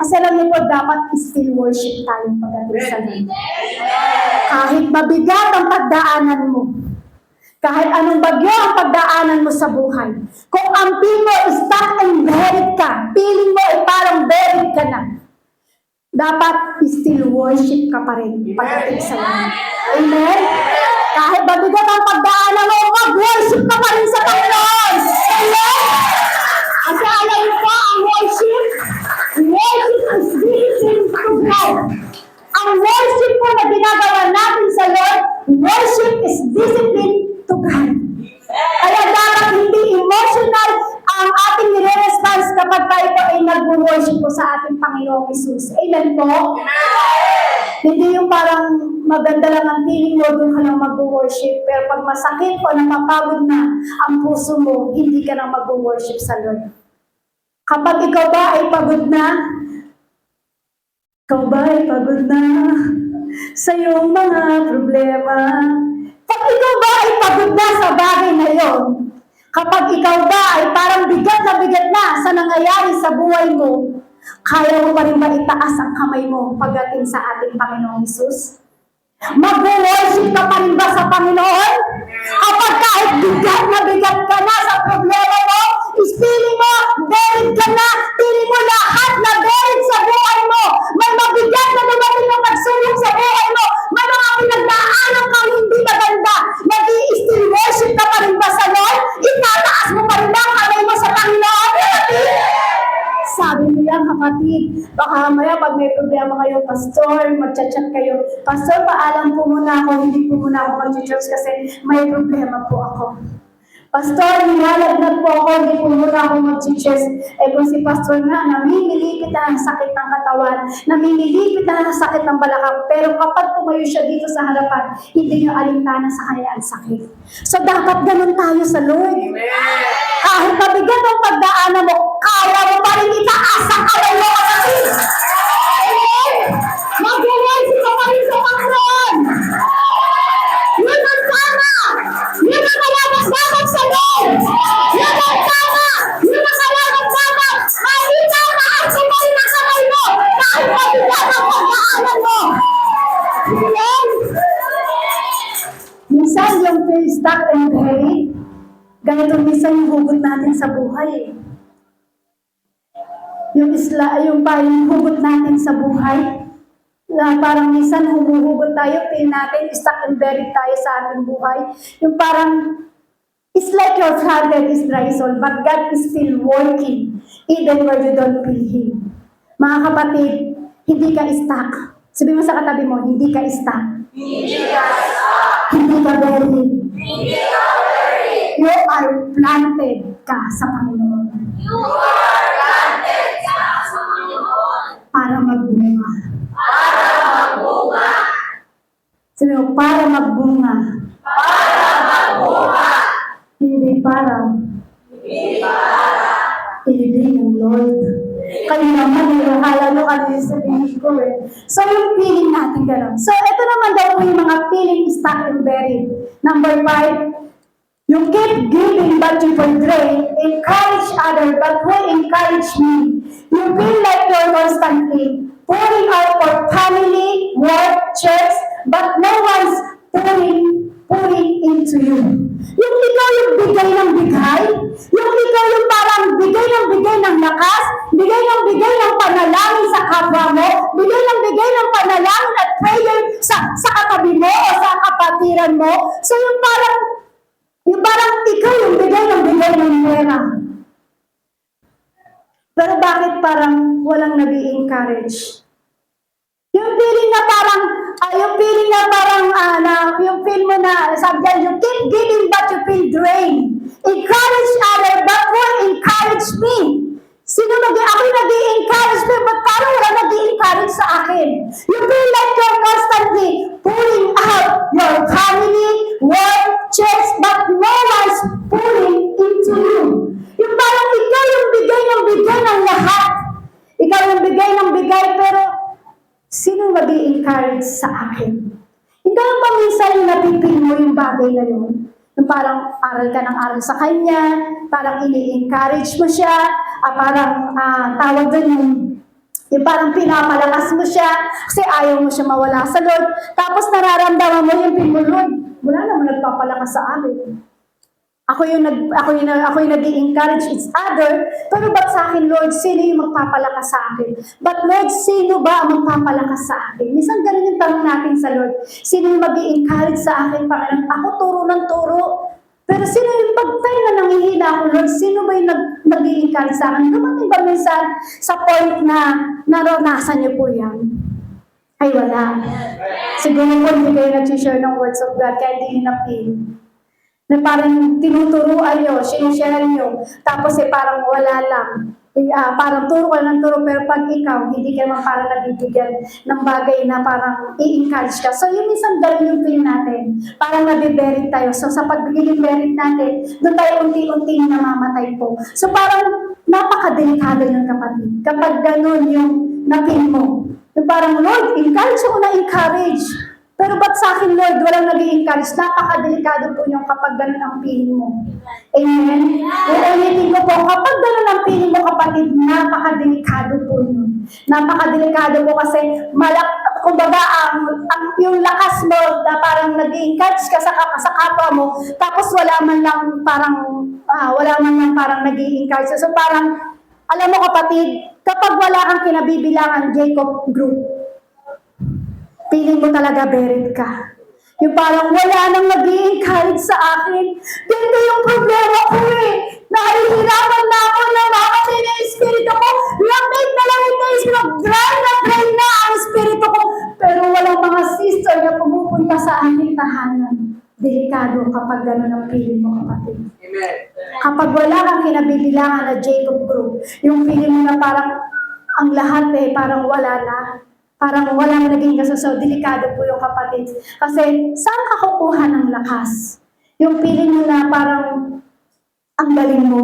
S1: Kasi alam niyo po, dapat still worship tayo pagdating sa Lord. Kahit mabigat ang pagdaanan mo, kahit anong bagyo ang pagdaanan mo sa buhay, kung ang feeling mo stuck and buried ka, feeling mo parang buried ka na, dapat still worship ka pa rin pagdating sa Lord. Amen? Kahit mabigat ang pagdaanan mo, mag-worship ka pa rin sa Panginoon. Amen? Kasi alam mo po, ang worship is discipline to God. Ang worship po na ginagawa natin sa Lord, worship is discipline to God. Kaya dapat hindi emotional ang ating nire-response kapag tayo po ay nag-worship po sa ating Panginoong Jesus. Amen po? Hindi yung parang maganda lang ang feeling mo, doon ka lang mag-worship. Pero pag masakit o napapagod na ang puso mo, hindi ka na mag-worship sa Lord. Kapag ikaw ba ay pagod na, sa iyong mga problema. Pag ikaw ba ay pagod na sa bagay na yon, kapag ikaw ba ay parang bigat na sa nangyayari sa buhay mo, kaya mo pa rin ba itaas ang kamay mo pagdating sa ating Panginoong Hesus? Mag-worship ka pa rin ba sa Panginoon? Kapag kahit bigat ka na sa problema mo, feeling mo, buried ka na, feeling mo lahat na buried sa buhay mo, may mabigat na dumating na pagsulong sa buhay mo, may mga pinagdaanan kang hindi maganda, nag-i-still worship ka pa rin ba sa Lord? Itataas mo pa rin ba ang kamay mo sa Panginoon? Sabi niya, kapatid, baka mamaya pag may problema kayo, pastor, magchat-chat kayo, pastor, paalam po muna ako, hindi po muna ako mag-church kasi may problema po ako. Pastor, nilalagnat po ako, hindi po muna ako mag-church. Eh kung si pastor nga, namimilipit na ng sakit ng katawan, namimilipit na ng sakit ng balakang, pero kapag tumayo siya dito sa harapan, hindi niyo alintana sa kanya ang sakit. So dapat ganun tayo sa Lord. Kahit mabigat ang pagdaanan mo, kaya mo pa rin itaas ang kamay mo, kapatid. Amen? Mag-worship ka pa rin sa Panginoon. Yun ang tama. Yun ang kalaban-dapat sa Lord. Yun ang tama. Yun ang kalaban-dapat. Mahina na ang kamay na kamay mo. Kahit mabigat ang pagdaanan mo. Amen? Minsan yung feel stuck and buried, ganito minsan yung hugot natin sa buhay. Yung hugot natin sa buhay, na parang minsan humuhugot tayo, feel natin, stuck and buried tayo sa ating buhay. Yung parang, it's like your father is dry soul, but God is still working, even where you don't feel Him. Mga kapatid, hindi ka stuck. Sabi mo sa katabi mo, hindi ka stuck.
S2: Hindi ka stuck.
S1: Hindi ka buried.
S2: Hindi ka buried.
S1: You are planted ka sa Panginoon.
S2: You are planted ka sa Panginoon.
S1: Para magbunga.
S2: Para magbunga.
S1: Sabi mo, para magbunga.
S2: Para magbunga.
S1: Hindi para ilibing ng Lord. Kayo naman, nilahala nyo kanina sa pinig ko eh. So, yung feeling natin gano'n. So, ito naman daw po yung mga feeling stuck and buried. Number 5, you keep giving but you forget. Encourage others but who encourage me? You feel like you're constantly pouring out for family, work, church, but no one's pouring into you. Yung ikaw yung bigay ng bigay, yung ikaw yung parang bigay ng lakas, bigay ng panalangin sa kapwa mo, bigay ng panalangin at prayer sa katabi mo o sa kapatiran mo. So yung parang ikaw yung bigay ng pera. Pero bakit parang walang nag-i-encourage? Yung feeling na parang, yung feel mo na, sabi dyan, you keep giving but you feel drained. Encourage others but won't encourage me. Ako'y nag-i-encourage, pero ba't parang wala nag-i-encourage sa akin? You feel like you're constantly pouring out your family, work, church, but no one's pouring into you. Yung parang ikaw yung bigay ng lahat. Ikaw yung bigay, pero sino mag-i-encourage sa akin? Ikaw yung paminsan yung napipil mo yung bagay na yun. Yung parang aral ka ng aral sa kanya, parang ini-encourage mo siya, parang tawag doon yung parang pinapalakas mo siya kasi ayaw mo siya mawala sa Lord. Tapos nararamdaman mo yung pin mo, Lord, wala naman nagpapalakas sa amin. Ako yung nag-i-encourage each other, pero ba't sa akin, Lord, sino yung magpapalakas sa akin? But Lord, sino ba ang magpapalakas sa akin? Minsan ganun yung tanong natin sa Lord. Sino yung mag-i-encourage sa akin? Panginoon, ako turo ng turo. Pero sino yung pag-time na nangihina ako, Lord? Sino ba yung nag-i-encourage sa akin? Dumating ba minsan sa point na naranasan niyo po yan? Ay, wala. Siguro po hindi kayo nag-share ng words of God, kaya hindi na-feel. Na parang tinuturuan nyo, sinishare nyo, tapos parang wala lang. Parang turo ka ng turo, pero pag ikaw, hindi ka naman parang nabibigyan ng bagay na parang i-encourage ka. So yung minsan ganun yung feel natin, parang nabiberit tayo. So sa pagbiging merit natin, doon tayo unti-unti namamatay po. So parang napakadelikado yung kapatid. Kapag ganun yung na-feel mo, yung parang, Lord, encourage ako na encourage. Pero ba't sa akin, Lord, walang nag-i-encourage? Napakadelikado po yung kapag ganun ang feeling mo. Amen? Uulitin ko po, kapag ganun ang feeling mo, kapatid, napakadelikado po yun. Napakadelikado po kasi, kumbaga, yung lakas mo na parang nag-i-encourage ka sa kapwa mo, tapos wala man lang parang nag-i-encourage. So parang, alam mo kapatid, kapag wala kang kinabibilangan, Jacob group, feeling mo talaga buried ka. Yung parang wala nang nag-i-encourage sa akin. Ganito yung problema ko eh. Nahihirapan na ako na makakasi na yung espiritu ko. Lamig na lamig na yung espiritu ko. Dry na ang espiritu ko. Pero walang mga sister na pumupunta sa aking tahanan. Delikado kapag gano'n ang feeling mo, kapatid.
S2: Amen.
S1: Kapag wala kang kinabibilangan na Jacob group, yung feeling mo na parang ang lahat parang wala na. Parang walang naging kaso, delikado po yung kapatid. Kasi, saan ka kukuha ng lakas? Yung feeling mo na parang ang galing mo.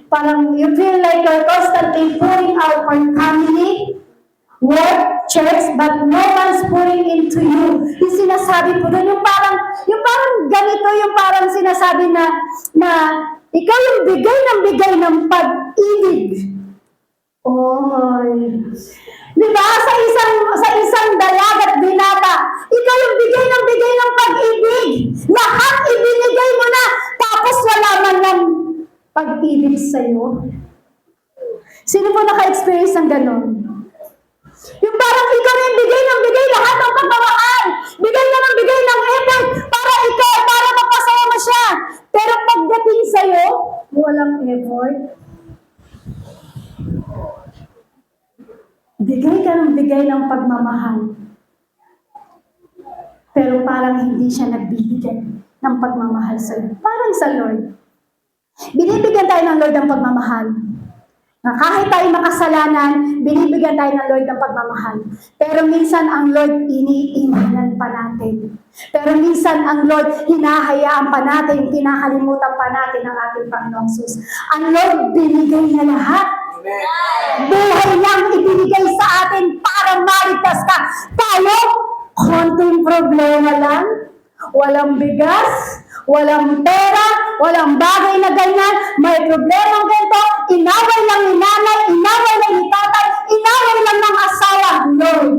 S1: Parang you feel like you're constantly pouring out for family, work, church, but no one's pouring into you. Yung sinasabi po doon, yung parang ganito, yung parang sinasabi na ikaw yung bigay ng pag-ibig. Oy. Diba? Sa isang dalagat binata, ikaw yung bigay ng pag-ibig. Lahat ibinigay mo na, tapos wala man lang pag-ibig sa'yo. Sino po naka-experience ng ganon? Yung parang ikaw na yung bigay lahat ng pagmamahal. Bigay ng effort para mapasama mo siya. Pero pagdating sa'yo, walang effort. Bigay ng pagmamahal. Pero parang hindi siya nagbibigay ng pagmamahal sa'yo. Parang sa Lord. Binibigyan tayo ng Lord ng pagmamahal. Na kahit tayo makasalanan, binibigyan tayo ng Lord ng pagmamahal. Pero minsan ang Lord iniiwanan pa natin. Pero minsan ang Lord hinahayaan pa natin, kinakalimutan pa natin ang ating Panginoong Jesus. Ang Lord binigay na lahat. Buhay niyang ibinigay sa atin para maligtas ka. Tayo, konting problema lang. Walang bigas, walang pera, walang bagay na ganyan. May problema ganito. Inaway lang ni nanay, inaway lang ni tatay, inaway lang ng asawa. Lord,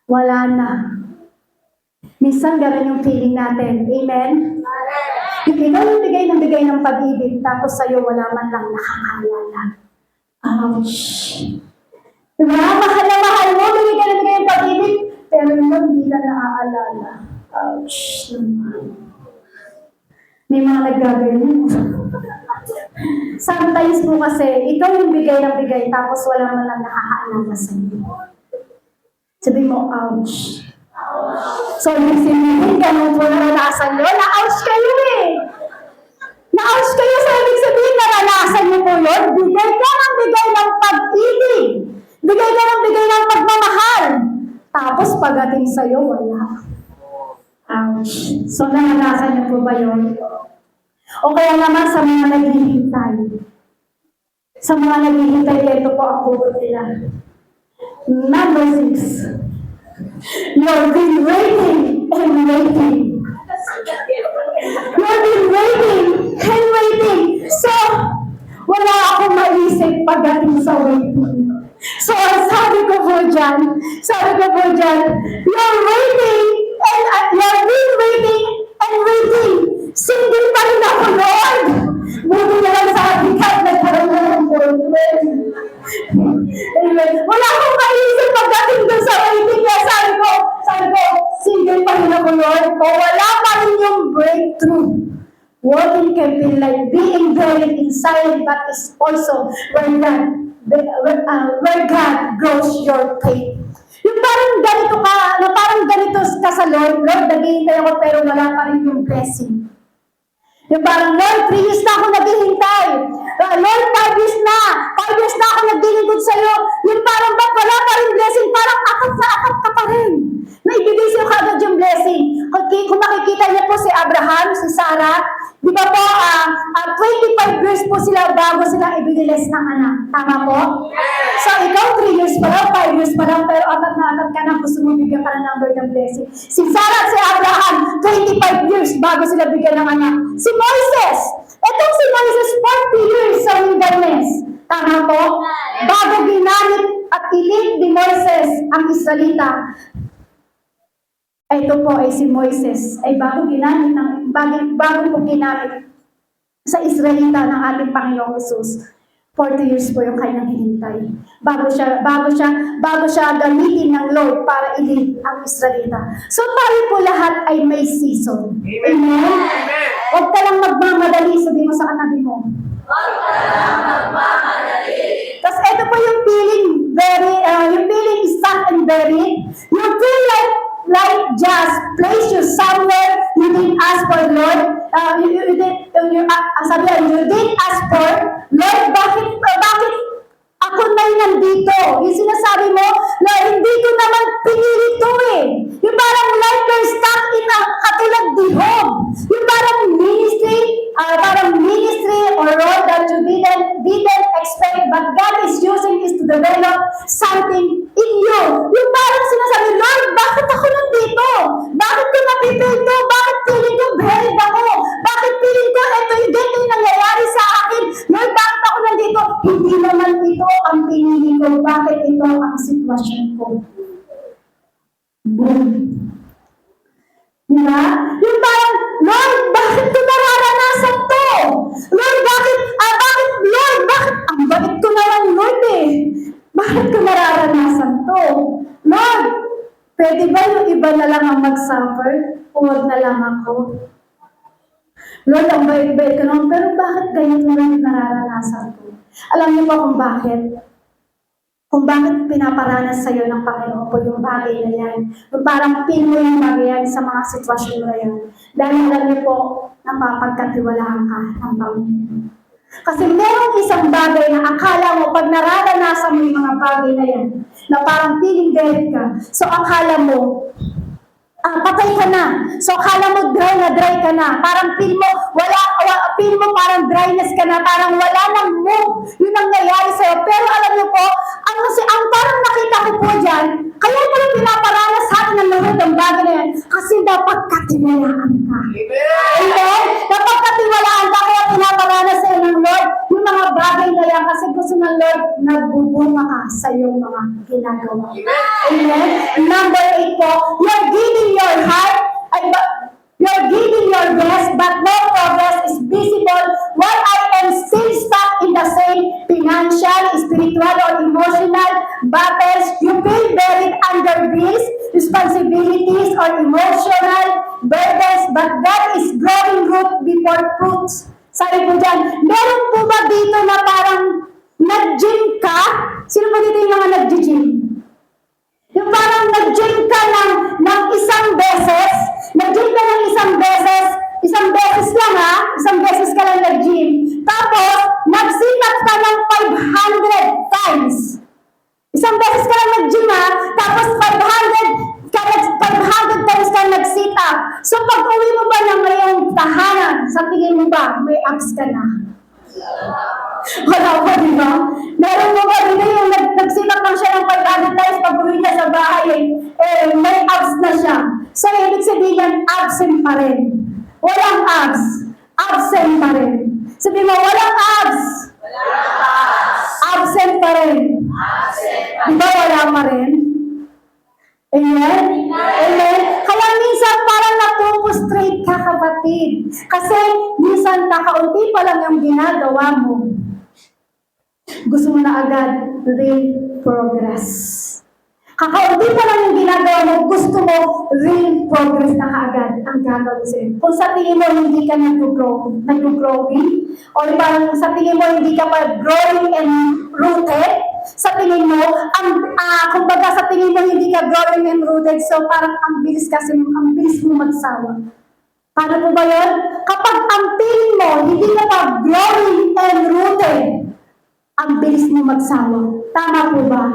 S1: wala na. Minsan ganun yung feeling natin. Amen? Ikaw yung bigay ng pag-ibig, tapos sa'yo wala man lang nakakaalala. Ouch! Diba? Mahal na mahal mo, bigay ng pag-ibig, pero hindi ka naaalala. Ouch! May mga naggaganyan. Sometimes po kasi, ikaw yung bigay ng bigay, tapos wala man lang nakakaalala sa'yo. Sabi mo, ouch! So, yung sinihin, ganun po naranasan nyo, na-ouch kayo eh. Na-ouch kayo, so ibig sabihin, naranasan nyo po yun, bigay Ouch. So, naranasan niyo po ba yun? O kaya naman sa mga naghihintay. Sa mga naghihintay, ito po ang hugot nila. Number 6. You've been waiting and waiting. You've been waiting and waiting. So, wala akong maisip pagdating sa waiting. So, sabi ko po dyan, you're waiting and you've been waiting and waiting. Single pa rin ako, Lord. Buti na lang sa ating kahit nagkaroon na ng boyfriend. Anyway, wala akong maisip pagdating dun sa waiting. Kaya sabi ko, single pa rin ako, Lord. O wala pa rin yung breakthrough. Waiting can be like being buried in silence, but is also where God grows your faith. Yung parang ganito ka, na parang ganito ka sa Lord, naghihintay ako pero wala pa rin yung blessing. Yung parang, Lord, 3 years na ako naghihintay. Lord, 5 years na. 5 years na ako naglilingkod sa'yo. Yung parang ba't wala pa rin blessing? Parang akap sa akap ka pa rin. Naibigay sa'yo kagad yung blessing. Kung makikita niyo po si Abraham, si Sarah, di ba po, 25 years po sila bago sila ibigiles ng anak. Tama po? So, ikaw 3 years pa lang, 5 years pa lang, pero atat na atat ka na, gusto mo bigyan ka na ng birth and blessing. Si Sarah at si Abraham, 25 years bago sila bigyan ng anak. Si Moises, etong si Moises, 40 years sa wilderness. Tama po? Bago ginamit at ilit ni Moises ang Israelita. Ito po ay si Moises, ay bago po ginamit sa Israelita ng ating Panginoong Hesus. 40 years po yung kanyang hinintay. Bago siya gamitin ng Lord para ilit ang Israelita. So tayo po lahat ay may season. Amen? Huwag ka lang magmamadali, sabihin mo sa katabi mo.
S2: Huwag ka lang magmamadali.
S1: Tapos ito po yung feeling yung feeling is sad and buried. You feel like just place you somewhere you didn't ask for, Lord. You didn't ask for, Lord, bakit ako na yung nandito? Yung sinasabi mo, Lord, hindi ko naman pinili to eh. Yung parang like you're stuck in a katulad dihom. Yung parang ministry or role that you didn't expect, but God is using is to develop something in you. Yung parang sinasabi, Lord, bakit ako nandito? Bakit ko napipil to? Bakit piling ko buried ako? Bakit piling ko ito yung nangyayari sa akin? Lord, bakit ako nandito? Hindi naman ito ang pinili ko. Bakit ito ang sitwasyon ko? Boom. Diba? Yung parang, Lord, bakit ko nararanasan to? Lord, bakit, ang bait ko naman, Lord eh. Bakit ko nararanasan to? Lord, pwede ba yung iba na lang ang mag-suffer? Huwag na lang ako. Lord, ang bait-bait ko naman, pero bakit ganyan na lang yung nararanasan ko? Alam niyo ba kung bakit? Kung bakit pinaparanas sa'yo ng Panginoon po yung bagay na yan. Yung parang pin mo yung bagay yan sa mga sitwasyon na yan. Dahil alam niyo po, napapagkatiwalaan ka ng Panginoon. Kasi merong isang bagay na akala mo, pag nararanasan mo yung mga bagay na yan, na parang feeling dead ka, so akala mo, patay ka na. So, akala mo dry ka na. Parang feel mo parang dryness ka na. Parang wala nang move. Yun ang nangyayari sa'yo. Pero alam niyo po, ang parang nakita ko po dyan, kaya pala pinaparanas sa atin ng Lord ang bagay na yan. Kasi dapat katiwalaan ka. Amen? Dapat katiwalaan ka, kaya pinaparanas sa'yo ng Lord yung mga bagay na yan. Kasi gusto ng Lord, nagbubunga ka sa iyong mga ginagawa. Amen? Number 8 po, you're giving your heart, you're giving your best, but no progress is visible while I am still stuck in the same financial, spiritual, or emotional battles. You feel buried under bills, responsibilities, or emotional burdens, but God is growing root before fruits. Sabi po dyan, meron po ba dito na parang nag-gym ka? Sino ba dito yung mga nag-gym? Yung parang nag-gym ka ng isang beses, isang beses lang ha, isang beses ka lang nag-gym. Tapos, nagsikat ka ng 500 times. Isang beses ka lang nag-gym ha, tapos 500 times ka nagsikat. nag-sit up. So pag uwi mo ba ng ngayong tahanan, sa tingin mo ba, may abs ka na? Wala pa, di ba? Meron mo ba dito yung nag-sit up lang siya ng 500 times pag uwi niya sa bahay, may abs na siya. So ibig sabihin yan, absent pa rin. Walang abs. Absent pa rin. Sabi mo, walang abs. Absent pa rin. Di ba wala pa rin? Amen? Amen? Kaya minsan parang napupustrate ka, kapatid. Kasi minsan kakaunti pa lang yung ginagawa mo. Gusto mo na agad real progress. Kakaunti pa lang yung ginagawa mo, gusto mo real progress na kaagad ang gagawin sa'yo. Kung sa tingin mo hindi ka nag-growing, o parang sa tingin mo hindi ka pa growing and rooted, sa tingin mo, kumbaga sa tingin mo hindi ka growing and rooted, so parang ang bilis mo magsawa. Paano po ba yun? Kapag ang feeling mo hindi ka pa growing and rooted, ang bilis mo magsawa. Tama po ba?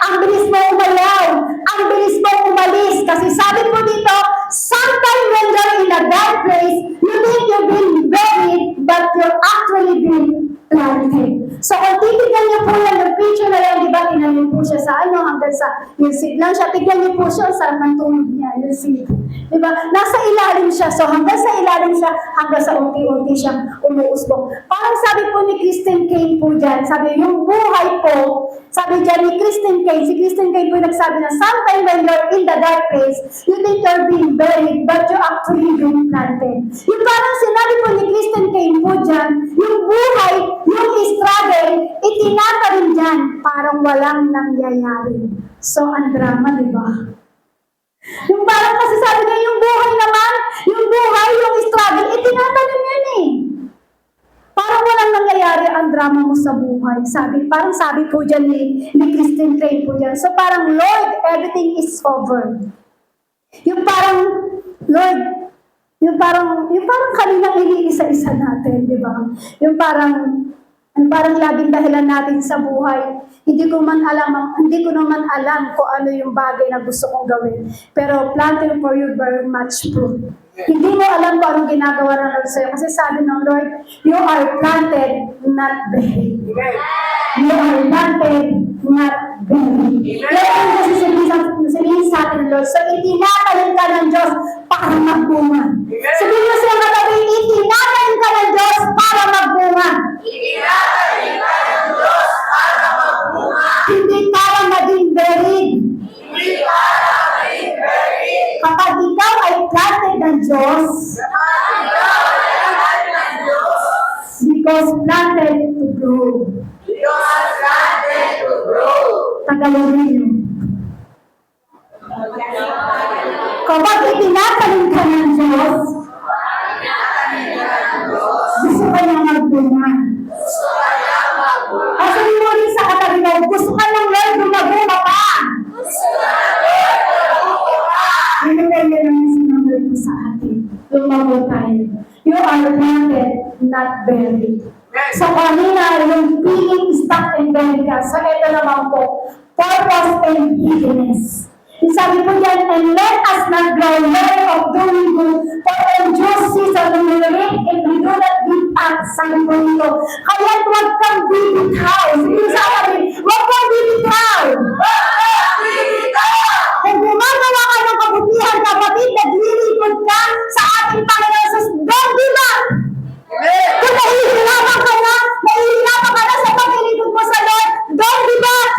S1: Ang bilis mo umayaw. Ang bilis mo umalis. Kasi sabi po dito, sometime when you're in a dark place, you think you've been buried, but you're actually been planted. So kung titignan niyo po yan, yung picture na yan, di ba, tingnan niyo po siya sa hanggang sa, yung seat lang siya, tignan niyo po siya, sa ng tulog niya, yung seat. Di ba? Nasa ilalim siya, so hanggang sa ilalim siya, hanggang sa unti-unti siyang umuusbong. Parang sabi po ni Kristen Kane po dyan, sabi yung buhay po, sabi dyan ni Kristen Kane, si Kristen Kane po nagsabi na, sometime when you're in the dark place, you think you're being buried, but you're actually being planted. Yung parang sinabi po ni Kristen Kane po dyan, yung buhay, yung struggle, itinatanim dyan, parang walang nangyayari. So, ang drama, di ba? Yung parang kasi sabi niya, yung buhay naman, yung buhay, yung struggle, itinatanim yan eh. Parang walang nangyayari ang drama mo sa buhay. Parang sabi po dyan ni Kristen Kane po dyan. So parang, Lord, everything is covered. Yung parang, Lord, yung parang kaninang iniisa-isa natin, di ba? Yung parang laging dahilan natin sa buhay. Hindi ko naman alam kung ano yung bagay na gusto kong gawin. Pero planting for you very much fruit. Hindi mo alam kung anong ginagawa ng Lord sa'yo. Kasi sabi ng Lord, you are planted, not buried. You are planted, not buried. Yan ang kasi sabihin sa atin ng Lord. So, itinatalim ka ng Diyos para magbunga. Sabihin mo siya katabi, itinatalim ka ng Diyos para magbunga.
S2: Itinatalim ka ng Diyos para magbunga.
S1: Hindi para maging buried.
S2: Hindi para maging buried.
S1: Kapag ikaw ay planted ng Diyos,
S2: Kapag ikaw ay planted ng Diyos,
S1: because planted to grow.
S2: because planted to grow.
S1: Tagalogin yun. Kapag itinatanim ka ng Diyos, gusto ka niyang magbunga.
S2: Gusto ka niyang magbunga.
S1: At sabi mo rin sa katabi mo, gusto ka ng Lord gumaguma pa.
S2: Gusto ka ng Lord magbunga ka.
S1: Ano ba yun ang sinamay mo sa atin? Lumago tayo. You are planted, not buried. So kanina, yung being stuck and buried ka. So ito naman po, purpose and hiddeness. Yung sabi po dyan, and let us not grow weary of doing good, for in due season we will reap if we do not give up. Sabi po dito, kaya't huwag kang bibitaw. Sabi, huwag kang bibitaw. Kung gumagawa ka ng kabutihan, kapatid, naglilipod ka sa ating Panginoon sa don't give up. Kung nahihirapan ka na sa paglilipod mo sa Lord, don't give up.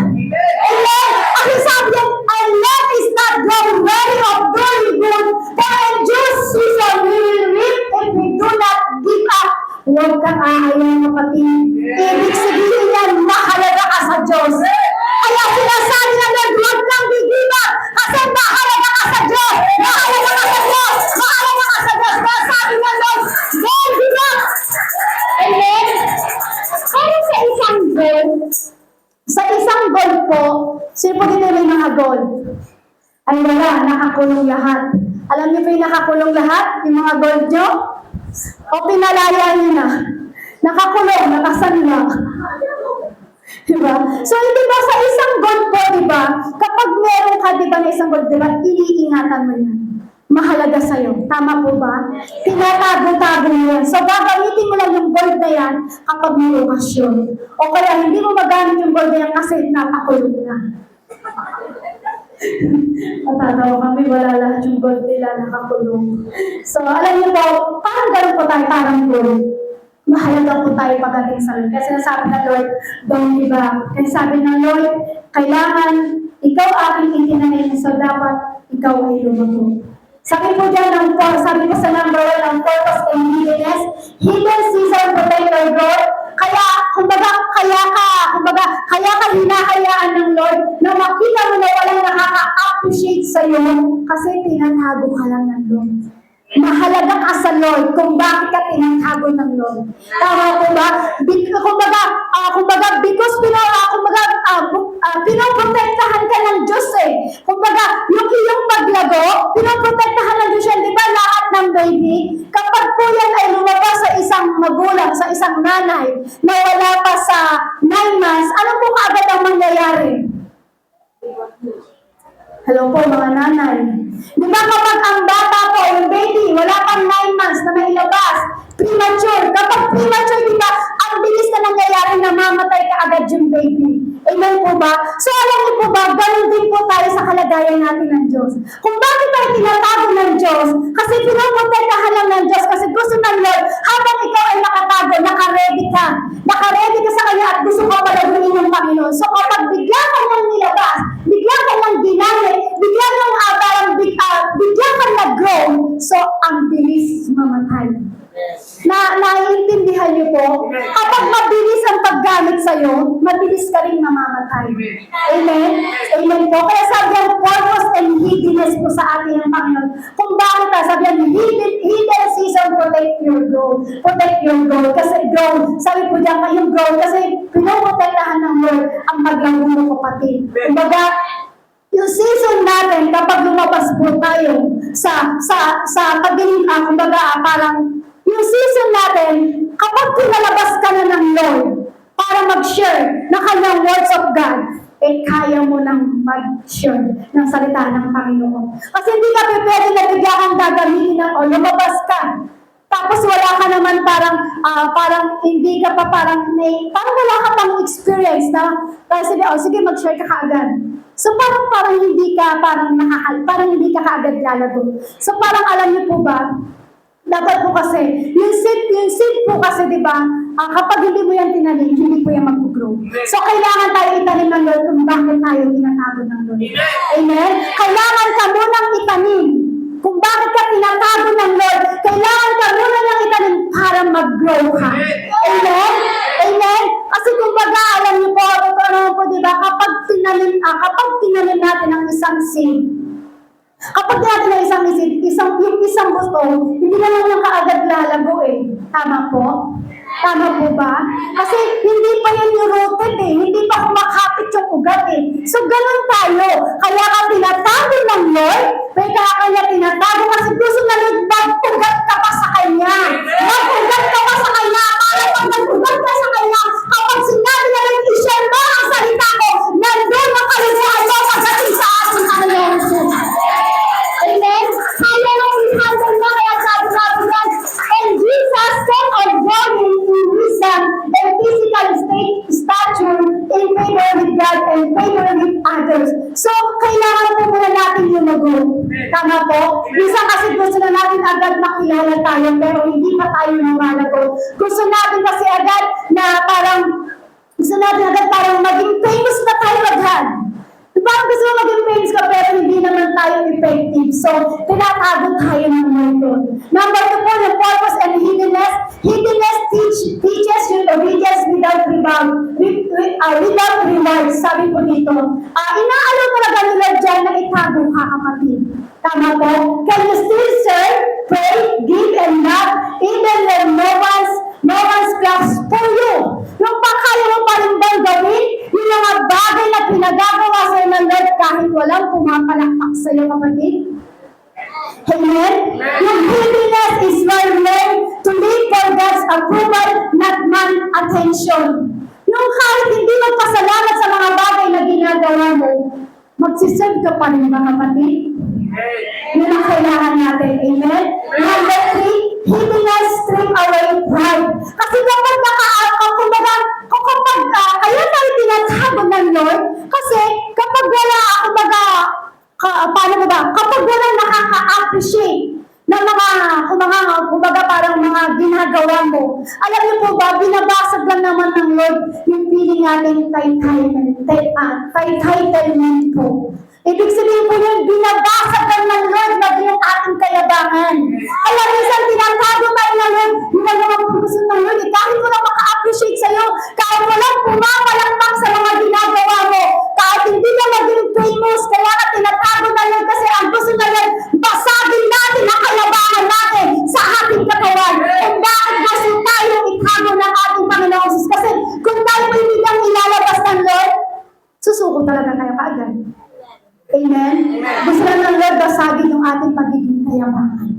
S1: Amen. Ang sabi niya, and let is not grow weary of doing good, for in due season we will reap if we do not give up. Huwag kang aayaw, kapatid. Ibig sabihin yan, mahalaga ka sa Diyos. Kaya sinasabi na Lord, huwag kang give up, kasi mahalaga ka sa Diyos. Mahalaga ka sa Diyos. Mahalaga ka sa Diyos. Kaya sabi na Lord, don't give up. Amen. Kaya sa isang goal po, sino po dito may mga goal? Ay wala, nakakulong lahat. Alam niyo po yung nakakulong lahat? Yung mga goal nyo? O pinalaya nyo na? Nakakulong, nakasanla. Diba? So, di ba, sa isang goal po, diba, kapag meron ka, diba, na isang goal, diba, iniingatan mo yan. mahalaga sa'yo. Tama po ba? Tinatago-tago mo yan. So, gagamitin mo lang yung gold na yan kapag may okasyon. O kaya, hindi mo magamit yung gold na yan kasi napakulog na. Matatawa kami, wala lahat yung gold nila nakakulong. So, alam niyo po, parang ganun po tayo, parang gold. Mahalaga po tayo pagdating sa Lord. Kasi nasabi ng Lord, don't give up. Kasi sabi ng Lord, kailangan ikaw aking itinanim, so dapat ikaw ay lumago. Sabi po dyan, sabi po sa number 1 ng purpose and hiddenness, hidden season protector God. Kaya, kaya ka hinahayaan ng Lord na makita mo na walang nakaka-appreciate sa'yo kasi tinatago ka lang ng Lord. Mahalaga ka sa Lord kung bakit ka tinatago ng Lord. Tama po ba? Kumbaga, because pinoprotektahan ka ng Diyos eh. Kumbaga, yung iyong paglago, pinoprotektahan ng Diyos yan. Di ba lahat ng baby? Kapag po yan ay lumabas sa isang magulang, sa isang nanay, na wala pa sa 9 months, ano po kaagad ang mangyayari? Hello po mga nanay. Di ba kapag ang bata po, yung baby, wala pang 9 months na may labas, premature. Kapag premature, di ba, ang bilis na nangyayari na mamatay ka agad yung baby. Amen po ba? So alam niyo po ba, ganun din po tayo sa kalagayan natin ng Diyos. Kung bakit tayo tinatago ng Diyos, kasi pinoprotektahan lang ng Diyos, kasi gusto ng Lord, habang ikaw ay nakatago, nakaredy ka. Nakaredy ka sa Kanya at gusto ka palagunin ng Panginoon. So kapag bigla ka niyang nilabas, bigla ka niyang ginamit, bigla kang nag-grow, so ang bilis mamatay. Naiintindihan niyo po? Kapag mabilis ang paggamit sa'yo, mabilis ka rin mamamatay. Amen? Amen po. Kaya sabi ang purpose and hiddenness po sa ating ng Panginoon. Kung bakit sabi ang hidden season, protect your gold. Protect your gold. Kasi gold, sabi po dyan, yung gold, kasi pinoprotektahan ng Lord ang paglago mo kapatid. Kumbaga, yung season natin, kapag lumabas po tayo sa pagiging, parang, yung season natin, kapag pinalabas ka na ng Lord para mag-share ng kanyang words of God, kaya mo nang mag-share ng salita ng Panginoon. Kasi hindi ka pwede na bigla kang gagamitin lumabas ka. Tapos wala ka naman parang hindi ka pa parang wala ka pang experience na kasi sige mag-share ka kaagad. So parang hindi ka hindi ka kaagad lalago. So parang alam niyo po ba, dapat po kasi, yung seed po kasi, di ba, kapag hindi mo yan tinanim, hindi po yan mag-grow. So, kailangan tayo itanim ng Lord kung bakit tayo tinatago ng Lord. Amen? Kailangan ka munang itanim. Kung bakit ka tinatago ng Lord, kailangan ka muna niyang itanim para mag-grow ka. Amen? Amen? Kasi kung baga, alam niyo po, po, di ba, kapag tinanim natin ang isang seed, kapag natin na yung isang buto, hindi naman yung kaagad lalago eh. Tama po? Tama po ba? Kasi hindi pa yan yung rooted eh. Hindi pa kumakapit yung ugat eh. So, ganun tayo. Kaya ka tinatago ng Lord, kaya kanya tinatago kasi gusto na Lord, magpugat ka pa sa Kanya. Magpugat ka pa sa Kanya. Para pag nagpugat ka sa Kanya, kapag sinabi na rin, i-share mo ang salita ko, nandun ang kalusuhan mo pagdating sa ating Panginoon Jesus. Amen? Kaya nang i-handle mo, kaya sabi natin yan, and Jesus kept on growing in wisdom and physical stature in favor with God and favor with others. So, kailangan po muna natin lumago. Tama po? Minsan kasi gusto na natin agad makilala tayo, pero hindi pa tayo lumalago. Gusto natin kasi agad na parang maging famous na tayo agad. Diba? Gusto mo maging famous ka pero hindi naman tayo effective. So, tinatago tayo ng mundo. Number 2 po, yung purpose and hiddenness. Hiddenness teaches you obedience without reward. Sabi po dito. Inaalaw talaga nila dyan na itago ka, kapatid. Tama po? Can you still serve, pray, give, and love, even when no one's claps for you? Yung kaya mo pa rin bang gawin, yung mga bagay na pinagagawa sa'yo ng Lord kahit walang pumapalakpak sa'yo, kapatid? Amen? Yung hiddenness is where you learn to live for God's approval, not man's attention. Yung kahit hindi magpasalamat sa mga bagay na ginagawa mo, magsiserve ka pa rin ba, kapatid? Yun ang kailangan natin. Amen? Number 3, He will not strip away pride. Kasi kapag kumbaga, kaya tayo tinatago ng Lord, kasi kapag wala, paano ba ba? Kapag wala nakaka-appreciate ng kumbaga parang mga ginagawa mo. Alam niyo po ba, binabasag lang naman ng Lord yung feeling natin entitlement po. Ibig sabihin po yun, binabasag lang ng Lord na yung ating kayabangan. Kaya minsan tinatago tayo ng Lord, yung mga gusto ng Lord, kahit wala maka-appreciate sa'yo, kahit walang pumapalakpak sa mga ginagawa mo, kahit hindi ka maging famous, kaya ka tinatago ng Lord kasi ang gusto ng Lord, basagin natin ang kayabangan natin sa ating katawan. Kung bakit gusto tayo itago ng ating Panginoon Jesus? Kasi kung tayo hindi lang ilalabas ng Lord, susuko talaga tayo kaagad. Amen? Gusto lang ng Lord basagin yung ating pagiging kayabangan.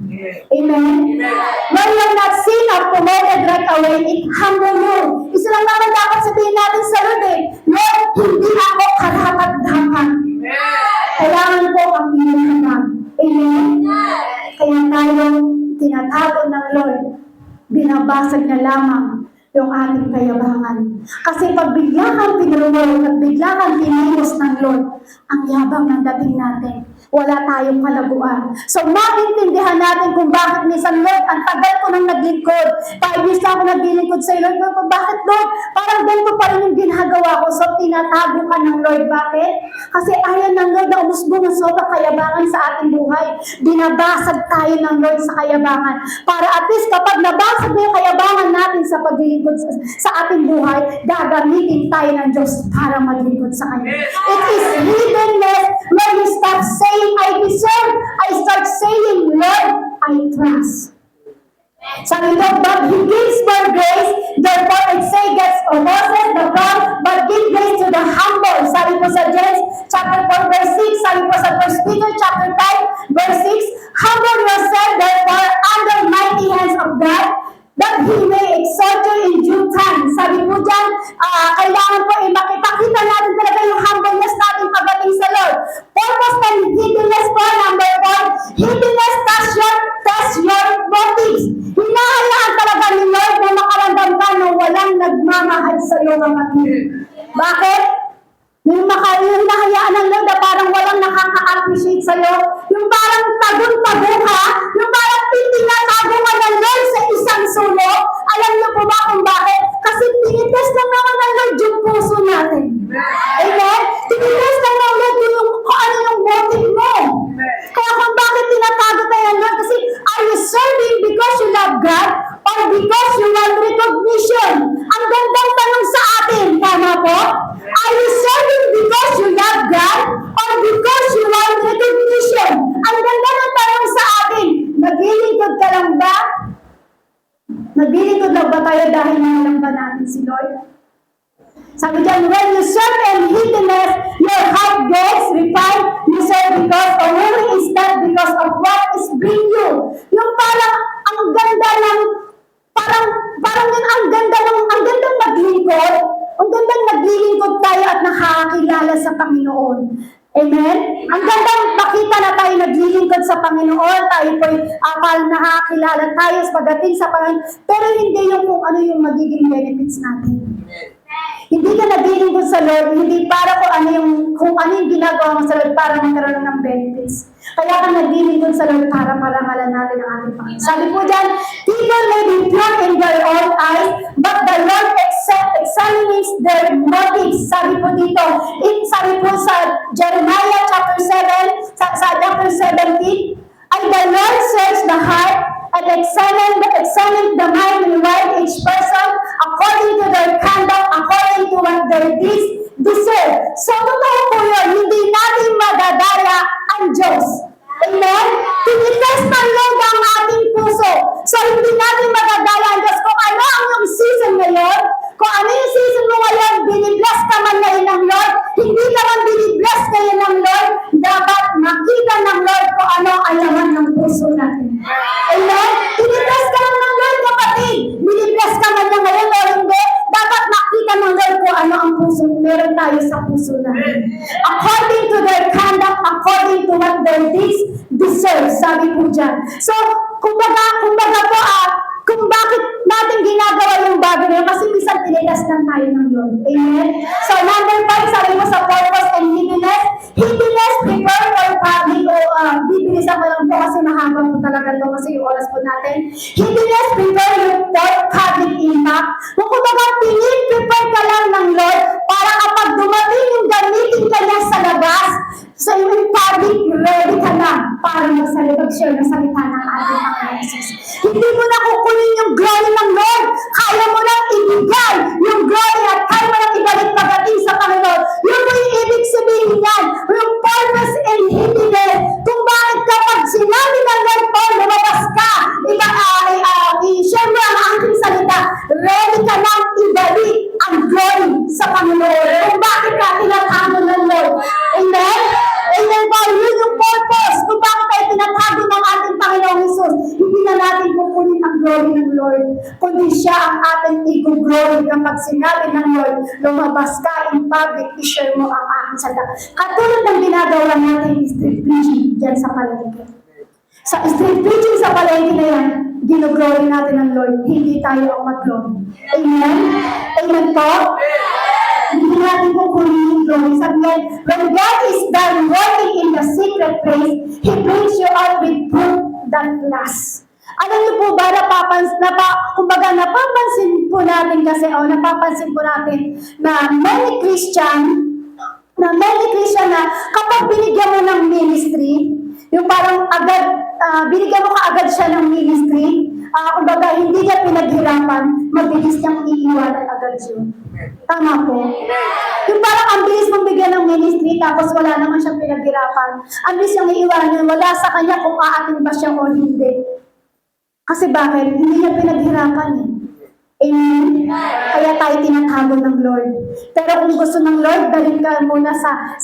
S1: Amen? When you're not seen or promoted right away, it humble you. Isa lang naman dapat sabihin natin sa Lord Lord, hindi ako karapat-dapat. Kailangan ko ang iyong hanap. Amen? Kaya tayo tinatago ng Lord, binabasag na lamang yung ating kayabangan. Kasi pag bigla kang pinrumol at bigla kang pinimos ng Lord, ang yabang ng dating natin. Wala tayong kalaguan. So, maintindihan natin kung bakit minsan, Lord, ang tagal ko nang naglingkod. 5 years na ako naglingkod sa Lord. Lord, bakit, Lord? Parang ganito pa rin yung ginagawa ko. So, tinatago ka ng Lord. Bakit? Kasi ayaw ng Lord na umusbong ang sobrang kayabangan sa ating buhay. Binabasag tayo ng Lord sa kayabangan. Para at least kapag nabasag na yung kayabangan natin sa paglilingkod sa ating buhay, gagamitin tayo ng Diyos para maglingkod sa Kanya. It is hiddenness when you stop saying, I deserve. I start saying, Lord, I trust. Sabi ko, but He gives more grace, therefore I say, gets opposes the proud, but give grace to the humble. Sabi po sa James chapter 4 verse 6, sabi po sa 1 Peter chapter 5 verse 6, humble yourself therefore under mighty hands of God, that He may exalt you in due time. Sabi po dyan, kailangan po makipakita natin talaga yung humbleness natin pagdating sa Lord. Purpose and hiddenness po, number 4, hiddenness test your motives. Hinahayaan talaga ni Lord na makaramdam ka na walang nagmamahal sa iyo, kapatid. Bakit? Yung hinahayaan ng Lord na parang walang nakaka-appreciate sa iyo, yung parang tagun-tago ka, yung parang tinatago ka ng Lord sa isang sulok. Alam niyo po ba kung bakit? Kasi tinitest lang naman ng Lord yung puso natin. Amen? Tinitest lang ng Lord kung ano yung motive mo. Kaya kung bakit tinatago tayo ng Lord, kasi are you serving because you love God or because you want recognition? Ang gandang tanong sa atin, tama po? Are you serving because you love God or because you want recognition? Ang ganda ng tanong sa atin, naglilingkod ka lang ba? Naglilingkod lang ba tayo dahil nalang ba natin si Lord? Sabi dyan, when you serve in hiddenness, your heart gets refined. You serve because or willing instead because of what is bring you. Yung parang ang ganda ng parang yun ang gandang maglingkod. Ang gandang naglilingkod tayo at nakakakilala sa Panginoon. Amen? Ang gandang makita na tayo naglilingkod sa Panginoon. Tayo po'y nakakakilala tayo pagdating sa Panginoon. Pero hindi yung kung ano yung magiging benefits natin. Hindi ka naglilingkod sa Lord, hindi para kung ano yung ginagawa mo sa Lord para magkaroon ng benefits. Kaya ka naglilingkod sa Lord para parangalan natin ang ating Panginoon. Sabi po dyan, people may be pure in their own eyes, but the Lord examines their motives. Sabi po dito, sabi po sa Jeremiah chapter 7, sa chapter 17, and the Lord searches the heart and examine the mind and right each person according to their conduct, according to what their deeds deserve. So, totoo po yun, hindi natin madadaya ang Diyos. Amen? Tinitest ng Lord ang ating puso. So, hindi natin madadaya ang Diyos. Kung ano ang yung season ngayon, kung ano yung season mo ngayon, binibless ka man ngayon ng Lord, hindi ka man binibless ngayon ng Lord, dapat makita ng Lord kung ano ang laman ng puso natin. Amen? Tinitest ka lang ng Lord, kapatid. Binibless ka man niya ngayon o hindi, dapat makita ng Lord kung ano ang puso meron tayo sa puso natin. According to their conduct, according to what their deeds deserve. Sabi po dyan. So, kumbaga po, kung bakit natin ginagawa yung bagay na yun, kasi minsan tinilas lang tayo ng Lord. Amen? So, number 5, sabi mo sa purpose and heediness. Heediness, prepare for public, bibilisan ko lang po kasi mahaba po talaga to kasi yung oras po natin. Heediness, prepare you for public impact. Kung kumbaga, prepare ka lang ng Lord para kapag dumating yung gamitin ka niya sa labas, sa yung public, ready ka na para mag-share ng salita ng ating Panginoon Jesus. Hindi mo na kukunin yung glory ng Lord. Kaya mo nang ibigay yung glory at kaya mo nang ibalik pagdating sa Panginoon. Yun po yung ibig sabihin yan. Yung purpose and heediness. Kung bakit kapag sinabi ng Lord po, lumabas ka, i-share mo ang aking salita, ready ka nang ibalik ang glory sa Panginoon. Kung bakit ka tinatago ng Lord. Amen? Amen po, yun yung purpose. Kung bakit tayo tinatago ng ating Panginoong Jesus, hindi na natin kukunin ang glory ng Lord, kundi siya ang ating i-glory kapag sinabi ng Lord, lumabas ka in public, i-share mo ang aking salita. Katulad ng ginagawa natin street preaching dyan sa palengke. Sa street preaching sa palengke na yan, ginoglory natin ng Lord, hindi tayo ang mag-glory. Amen? Amen po? Hindi natin kukunin yung glory. Sabi yan, when God is done working in the secret place, He brings you out with proof that lasts. Alam niyo po ba, napapansin po natin kasi, napapansin po natin na many Christian na kapag binigyan mo ng ministry, yung parang agad, binigyan mo kaagad siya ng ministry, kumbaga hindi niya pinaghirapan, mabilis niyang iiwanan agad yun. Tama po. Yung parang ang bilis mong bigyan ng ministry, tapos wala naman siyang pinaghirapan. Ang bilis niyang iiwanan yun, wala sa kanya kung aatin ba siya o hindi. Kasi bakit? Hindi niya pinaghirapan eh. Amen? Kaya tayo tinatago ng Lord. Pero kung gusto ng Lord, dalhin ka muna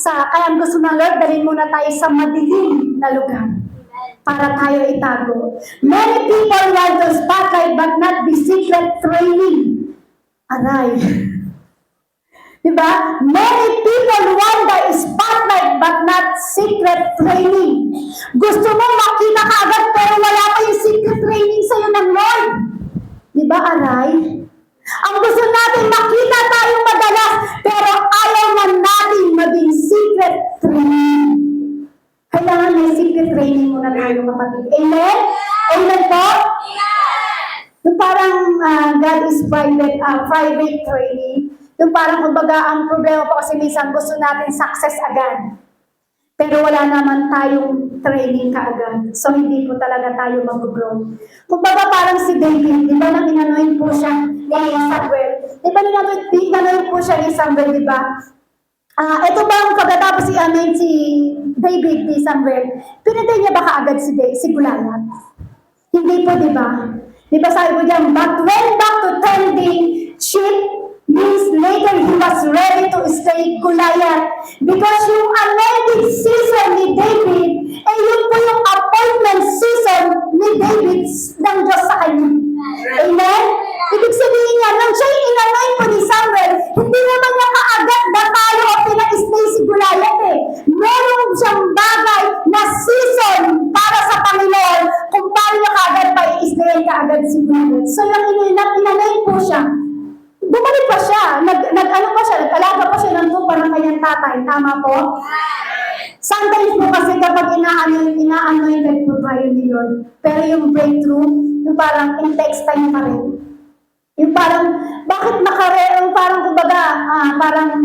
S1: kaya gusto ng Lord, dalhin muna tayo sa madilim na lugar para tayo itago. Many people want to spotlight but not the secret training. Aray. Diba? Many people want the spotlight but not secret training. Gusto mo makita ka agad pero wala pa yung secret training sa'yo ng Lord. Diba, aray? Ang gusto natin makita tayo madalas pero ayaw na natin maging secret training. Kailangan may secret training muna tayo kapatid. Amen? Amen po? Yung parang God is private training. Yung parang kumbaga ang problema po kasi minsan gusto natin success agad. Pero wala naman tayong training kaagad. So hindi po talaga tayo mag-grow. Kumbaga parang si David, di ba nang inanoin po siya ni Samuel? Di ba inanoin po siya ni Samuel, di ba? Ito ba ang pagkatapos si David ni Samuel, pinatay niya ba kaagad si Goliath? Hindi po, di ba? Di ba sabi po dyan, but went back to tending sheep, means later he was ready to slay Goliath. Because yung anointed season ni David, yun po yung appointment season ni David ng Diyos sa kanya. Amen? Ibig sabihin niya, nang siya'y inanoint po ni Samuel, hindi naman niya kaagad batalo o pina-slay si Goliath eh. Meron siyang bagay na season para sa Panginoon kung paano niya kaagad pa i-slay kaagad si Goliath. So yung inanoint po siya, bumalik pa siya, nag-alaga pa siya ng tupa ng kanyang tatay. Tama po? Sometimes po kasi kapag ina-anointed po tayo ni Lord, pero yung breakthrough, yung parang in text time pa rin. Yung parang, bakit parang kumbaga, parang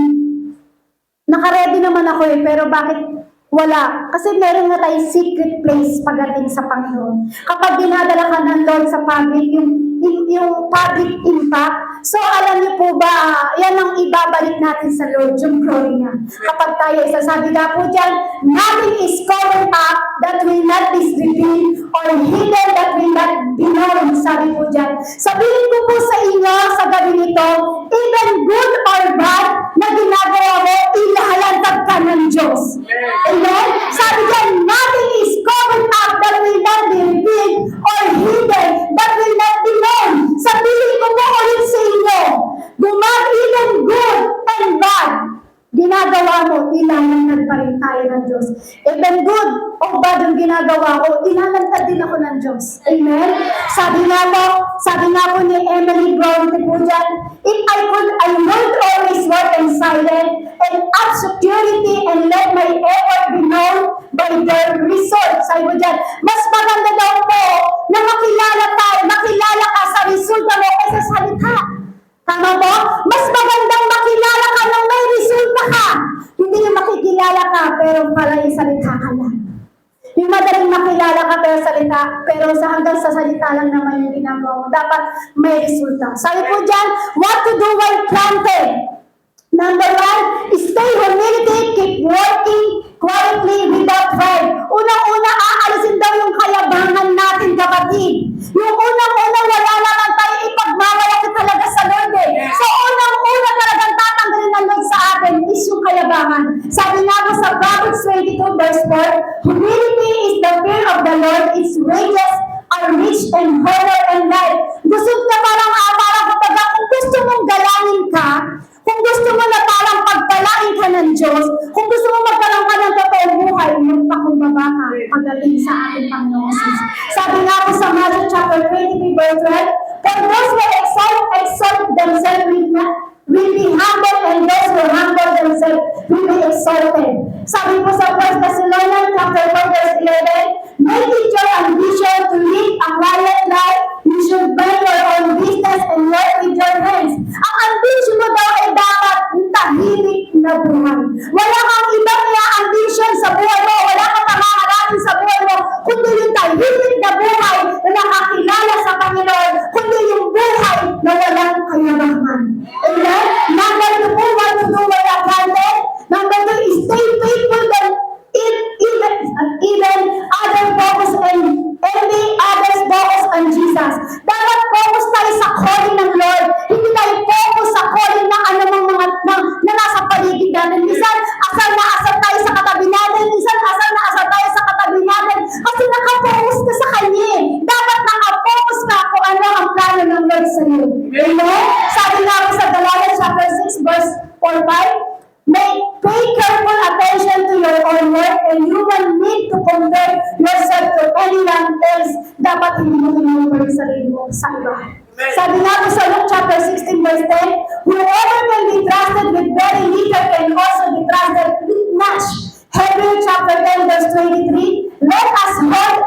S1: naka-ready naman ako pero bakit wala? Kasi meron nga tayong secret place pagdating sa Panginoon. Kapag dinadala ka ng Lord sa public, yung public impact, so alam niyo po ba, yan ang ibabalik natin sa Lord, yung glory niya. Kapag tayo, sabi nga po dyan, nothing is covered up that will not be revealed or hidden that will not be known, sabi po dyan. Sabihin ko po sa inyo sa gabi nito, even good or bad na ginagawa mo, ilahalantag ka ng Diyos. Amen? Sabi dyan, nothing is covered up that will not be revealed or hidden that will not be known. Sabihin ko po ulit sa inyo, even good and bad, ginagawa mo, ilalangad pa rin tayo ng Diyos. Even ginagawa ko, ilalantad din ako ng Diyos. Amen? Sabi nga po ni Emily Brown po dyan, if I would always work in silence and act security and let my effort be known by their result. Sabi ko dyan, mas maganda daw po na makilala ka sa resulta mo kaysa sa salita. Tama po? Mas magandang makilala ka nang may resulta ka. Hindi yung makikilala ka, pero pala yung salita ka lang. Yung madaling makilala ka pero hanggang sa salita lang naman yung ginagawa mo. Dapat may resulta. Sabi po dyan, what to do while planted? Number 1, stay humility, keep working quietly without pride. Unang-una, aalisin daw yung kayabangan natin, kapatid. Yung unang-una, wala naman tayo ipagmamalaki talaga sa Lord eh. So, unang-una talagang tatanggalin ng Lord sa atin is yung kayabangan. Sabi nga po sa Proverbs 22 verse 4, humility is the fear of the Lord, its wages are rich and honor and life. Gusto ka parang kapag kung gusto mong galangin ka, kung gusto mo na parang pagpalain ka ng Diyos, kung gusto mo magkaroon ka ng totoong buhay, magpakumbaba ka pagdating sa ating Panginoon Jesus. Sabi nga po sa Matthew chapter 23 verse 12, for those who exalt themselves will be humble, and those who humble themselves will be exalted. Sabi po sa 1 Thessalonians chapter 4 verse 11, make it your ambition to live a quiet life. You should build your own business and work with your hands. Ang ambition mo daw ay dapat tahimik na buhay. Wala kang ibang ambition sa buhay mo, wala kang pangangarapin sa buhay mo, kundi yung tahimik na buhay na nakakilala sa Panginoon, kundi yung buhay na walang kayabangan. Amen? Number 2 po, what to do when you're planted? Number 2, stay faithful than even other focus and envy others focus on Jesus. Dapat focus tayo sa calling ng Lord. Hindi tayo focus sa calling ng anumang mga na nasa paligid natin. Minsan, asal na asal tayo sa katabi natin. Minsan, asal na asal tayo sa katabi natin. Kasi nakafocus ka sa Kanya. Dapat nakafocus ka kung ano ang plano ng Lord sa iyo. Amen? Sabi nga po sa Galatians chapter 6 verse 4-5, pay careful attention to your own work and you will need to compare yourself to anyone else. Dapat hindi mo tinulungan yung sarili mo sa iba. Sabi nga po sa Luke chapter 16 verse 10, whoever can be trusted with very little can also be trusted with much. Hebrews chapter 10 verse 23, let us hold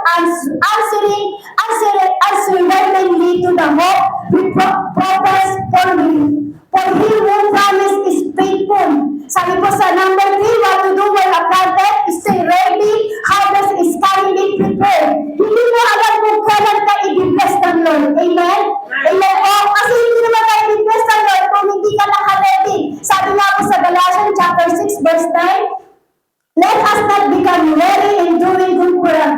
S1: unreservedly to the hope we profess for he who promised is faithful. Sabi po sa number 3, what to do when planted, stay ready, harvest is currently prepared. Hindi mo alam kung kailan ka i-bless ng Lord. Amen? Amen po. Kasi hindi naman tayo i-bless ng Lord kung hindi ka naka-ready. Sabi nga po sa Galatians chapter 6 verse 9, let us not become weary in doing good work.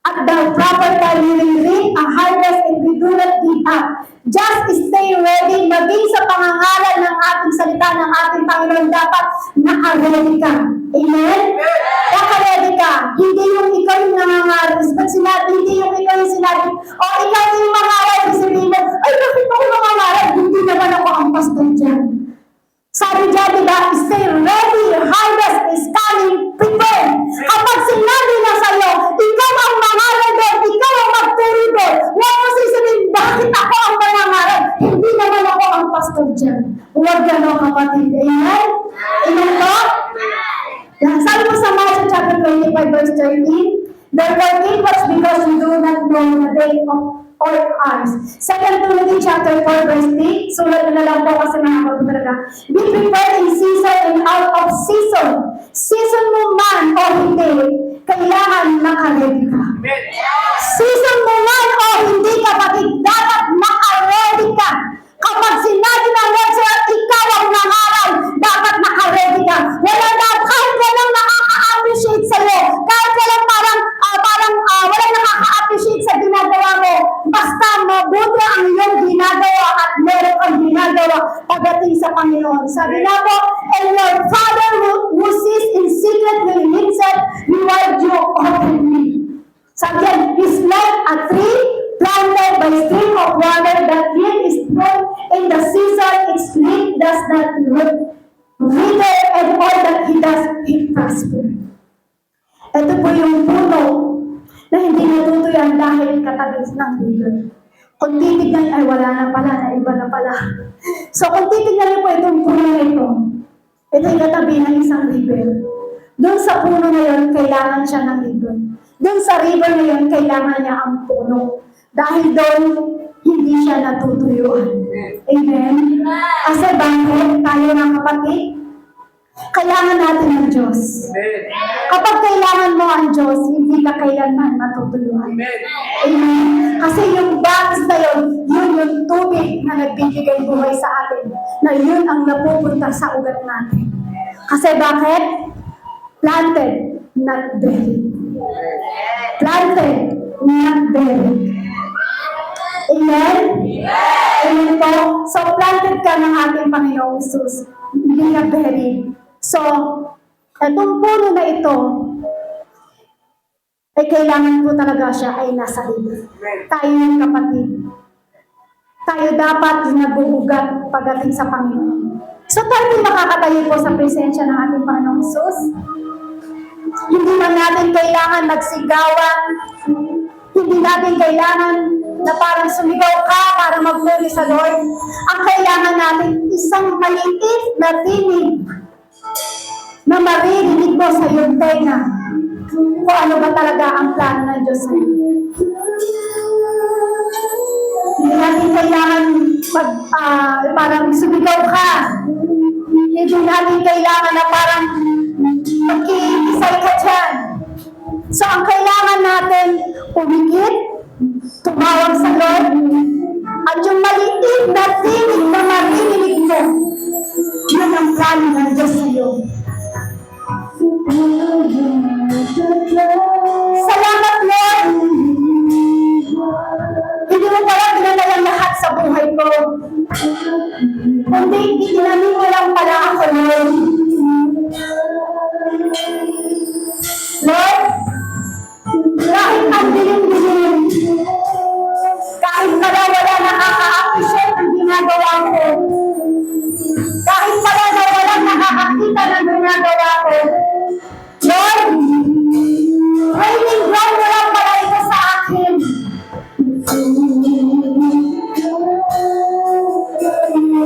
S1: At the proper time, we will reap a harvest if we do not give up. Just stay ready. Maging sa pangangalan ng ating salita ng ating Panginoon, dapat naka-ready ka. Amen? Naka-ready ka. Hindi yung ikaw yung nangangaral. Hindi yung ikaw yung sinabi, o ikaw yung mangaral, sabihin mo, ay, bakit ako mangaral? Hindi naman ako ang pastor dyan. Sabi dyan, diba, stay ready, harvest is coming, prepare. Kapag sinabi na sa'yo, ikaw ang mangaral doon, ikaw ang magturo doon, huwag mo sasabihin, bakit ako ang mangaral? Hindi naman ako ang pastor dyan. Huwag gano'n, kapatid. Amen? Amen po? Sabi mo sa Matthew chapter 25 verse 13, therefore think much because you do not know the day of or ours. 2 Timothy chapter 4 verse 3, sulat na lang po kasi nakakapag talaga. Be prepared in season and out of season. Season mo man o hindi, kailangan naka-ready ka. Season mo man o hindi, kapatid, dapat naka-ready ka. Kapag sinabi ng Lord sa'yo, ikaw ang nangaral, dapat naka-ready ka. Kahit walang nakaka-appreciate sa'yo, kahit walang walang nakaka-appreciate sa ginagawa mo, basta mabuti ang iyong ginagawa at meron kang ginagawa pagdating sa Panginoon. Sabi na po, and your Father who sees in secret will himself reward you openly. Sabi yan, is like a tree planted by stream of water that yield its fruit in the season, its leaf does not wither, and all that he does, he prosper. Ito po yung puno na hindi natutuyan dahil katabi ng river. Kung titignan ay wala na pala, na iba na pala. So kung titignan niyo po itong puno na ito'y katabi ng isang river. Doon sa puno na yun, kailangan siya ng river. Doon sa river na yun, kailangan niya ang puno. Dahil doon, hindi siya natutuyuan. Amen? Kasi bakit tayo ng kapatid? Kailangan natin ng Diyos. Kapag kailangan mo ang Diyos, hindi ka kailanman matutuyuan. Amen? Kasi yung bangis na yun yung tubig na nagbibigay buhay sa atin. Na yun ang napupunta sa ugat natin. Kasi bakit? Planted, not buried. Planted, not buried. Amen? Amen po. So, planted ka ng ating Panginoong Jesus. Hindi na buried. So, itong puno na ito, ay kailangan po talaga siya ay nasa river. Tayo ng kapatid. Tayo dapat nagugugat pagdating sa Panginoon. So, tayo din makakatayo po sa presensya ng ating Panginoong Jesus. Hindi man natin kailangan magsigawan. Hindi natin kailangan na parang sumigaw ka para magpuri sa Lord. Ang kailangan natin, isang maliit na tinig na maririnig mo sa iyong tenga kung ano ba talaga ang plano ng Diyos sa iyo. Hindi natin kailangan parang sumigaw ka. Hindi natin kailangan na parang magkikisay ka dyan. So, ang kailangan natin, pumikit, tumawag sa Lord, at yung maliit na tinig na maririnig mo, yun ang plano ng Diyos sa iyo. Salamat, Lord! Hindi mo pala ginagalang lahat sa buhay ko. Kundi itinanin mo lang pala ako, Lord. Lord, kahit ang dilim-dilim, kahit pala wala nakaka-appreciate ang ginagawa ko, kahit pala na wala nakakakita ng ginagawa ko, Lord, raining down mo lang pala ito sa akin.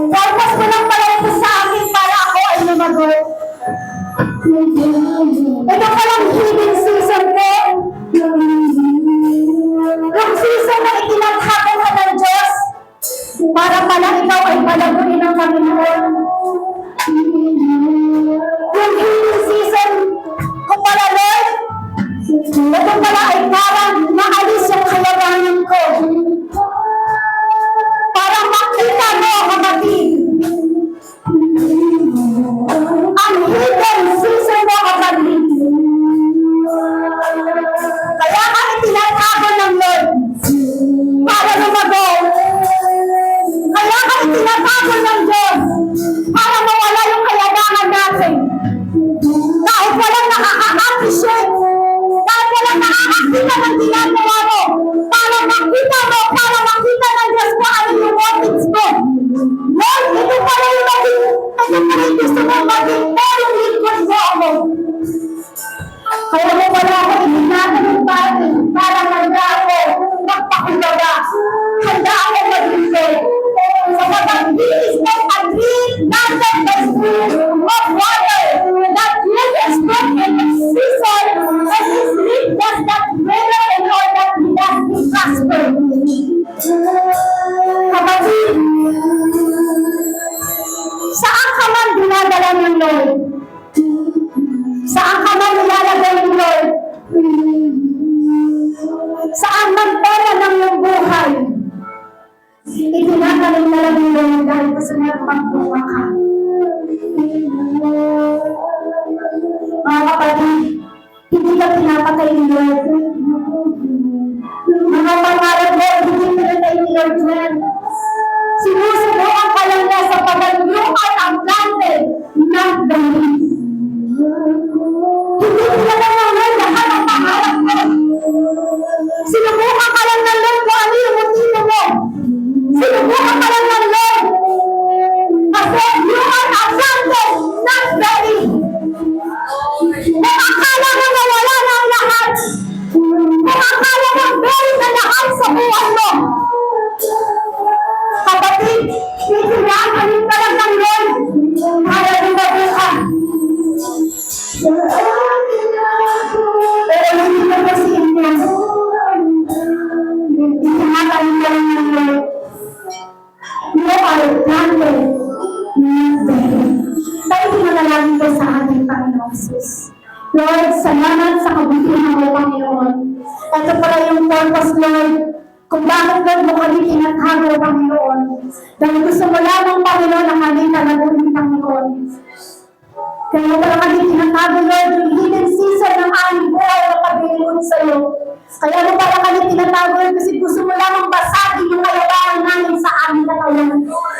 S1: Purpose mo lang pala ito sa akin para ako ay lumagot. Ito palang hidden season ko. Yung season na itinatapon ka ng Diyos para pala ikaw ay palaguin ng Panginoon. Yung hidden season ko pala, Lord, ito pala ay parang maalis yung kayabangan ko. Para makita mo, kapatid, ang hidden season mo, kapatid. Kaya ka itinatapon ng Lord para lumago. Kaya ka itinatapon ng Diyos para mawala yung kayabangan natin. Kahit walang nakaka-appreciate, kahit walang nakakakita ng ginagawa mo, para makita mo, para makita ng Diyos kung ano yung motives mo. Lord, ito pala yung gusto mo maging pero lingkod mo ako. Kaya mo wala ako itinatanong para handa ako magpakumbaba. Handa ako maglingkod. Sapagkat He is not a tree planted by streams of water that yieldeth fruit in its season, and His leaf does not wither, and all that He does He prosper. Kapatid, saan ka man dinadala ng Lord? Saan ka man nilalagay ng Lord? Saan man pera ng iyong buhay? Itinatanim na lang ng Lord dahil gusto niya magbuha ka. Mga kapatid, hindi ka pinapatay ni Lord. Mga pangarap mo, hindi pinatay ni Lord yan. Sinusubukan ka lang niya sa pagandungan ang planted ng buried. Hindi pinatay ng Lord lahat ang pangarap mo. Sinubukan ka lang ng Lord kung ano yung motibo mo. Sinubukan ka lang ng Lord. Kasi you are a planted, not buried. Kung akala mo na wala na ang lahat, kung akala Lord, salamat sa kabutihan mo, Panginoon. Ito pala yung purpose, Lord, kung bakit, Lord, mo kami tinatago, Panginoon. Dahil gusto mo lamang, Panginoon, na kami talagunin, Panginoon. Kaya mo pala kami tinatago, Lord, yung hidden season ng aming buhay na pag-iingon sa iyo. Kaya mo pala kami tinatago, Lord, kasi gusto mo lamang basagin yung kayabangan namin sa aming katawan.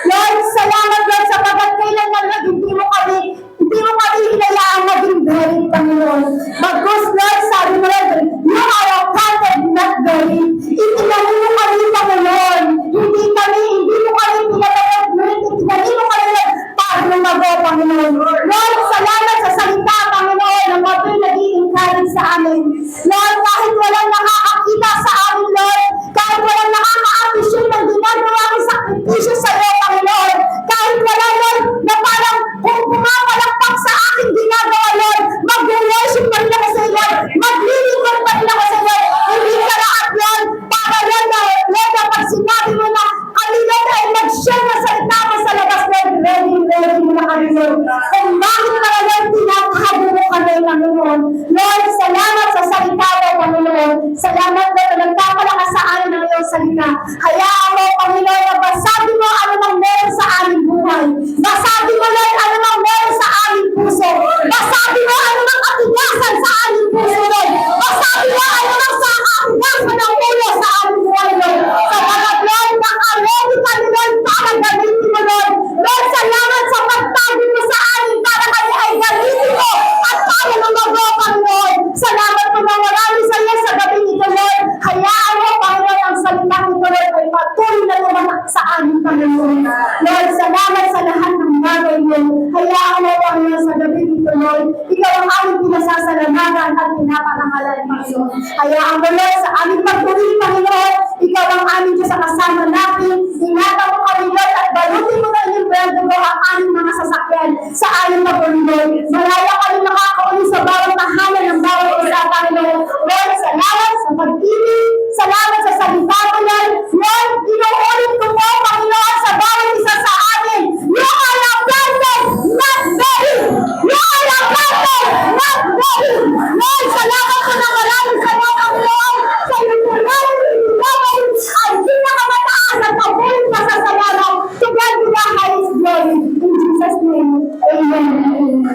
S1: Lord, salamat, Lord, sapagkat kailan man, Lord, hindi mo kami hinayaan maging buried, Panginoon. Bagkus, Lord, sabi mo, Lord, you are planted, not buried. Itinanim mo kami, Panginoon. Hindi mo kami pinatawag, itinanim mo kami, Lord, para lumago, Panginoon. Lord, salamat sa salita, Panginoon, na patuloy nag-i-encourage sa amin. Lord, kahit walang nakakakita sa amin, Lord, kahit walang nakaka-appreciate ng ginagawa ko sakripisyo sa iyo, Panginoon, kahit wala, Lord, na parang kung pumapalakpak sa aking ginagawa, Lord, mag-worship pa rin ako sa iyo, Lord, maglilingkod pa rin ako sa iyo, Lord, hindi ka lahat, Lord, para, Lord, na pag sinabi mo na kami, Lord, ay mag-share na salita mo sa labas, Lord, ready mo na kami, Lord. Kung bakit para, Lord, tinatago mo kami, Panginoon. Lord, salamat sa salita mo, Panginoon. Salamat, Lord, na nagpapalakas sa amin ng iyong salita. Hayaan mo, Panginoon, na basagin mo ano mang meron sa aming buhay. Basagin mo, Lord, ano mang meron sa aming puso. Basagin mo ano mang katigasan sa aming puso, Lord. Basagin mo ano mang sa katigasan ng ulo sa aming buhay, Lord. Sapagkat, Lord, naka-ready kami, Lord, para gamitin mo, Lord. Lord, salamat sa pagtago mo sa amin para kami ay gamitin mo at para lumago, Panginoon. Salamat po na marami sa iyo sa gabi nito, Lord. Hayaan mo, Panginoon, ang salita nito, Lord, ay patuloy na lumanak sa amin, Panginoon. Lord, salamat sa lahat ng bagay mo. Hayaan mo, Panginoon, sa gabi nito, Lord. Ikaw ang aming pinasasalamatan at pinaparangalan, Panginoon. Hayaan mo, Lord, sa aming pagpuri, Panginoon. Ikaw ang aming Diyos sa kasama natin. Ingatan mo kami, Lord, at balutin mo na inyong brando ang aming mga sasakyan sa aming pagpuri, Lord. Malaya kami nakakauli sa bawat tahanan ng bawat isa, Panginoon. Lord, salamat sa pag-ibig. Salamat sa salita mo, Lord. Lord, inuulit ko po, Panginoon, sa bawat isa sa amin. You are a planted, not buried. You are a planted, not buried. Lord, salamat po na maraming sa iyo, Panginoon. Sa iyong maraming gawin ay pinakamataas at mabuling pasasalamat. To God be the highest glory. In Jesus' name, amen.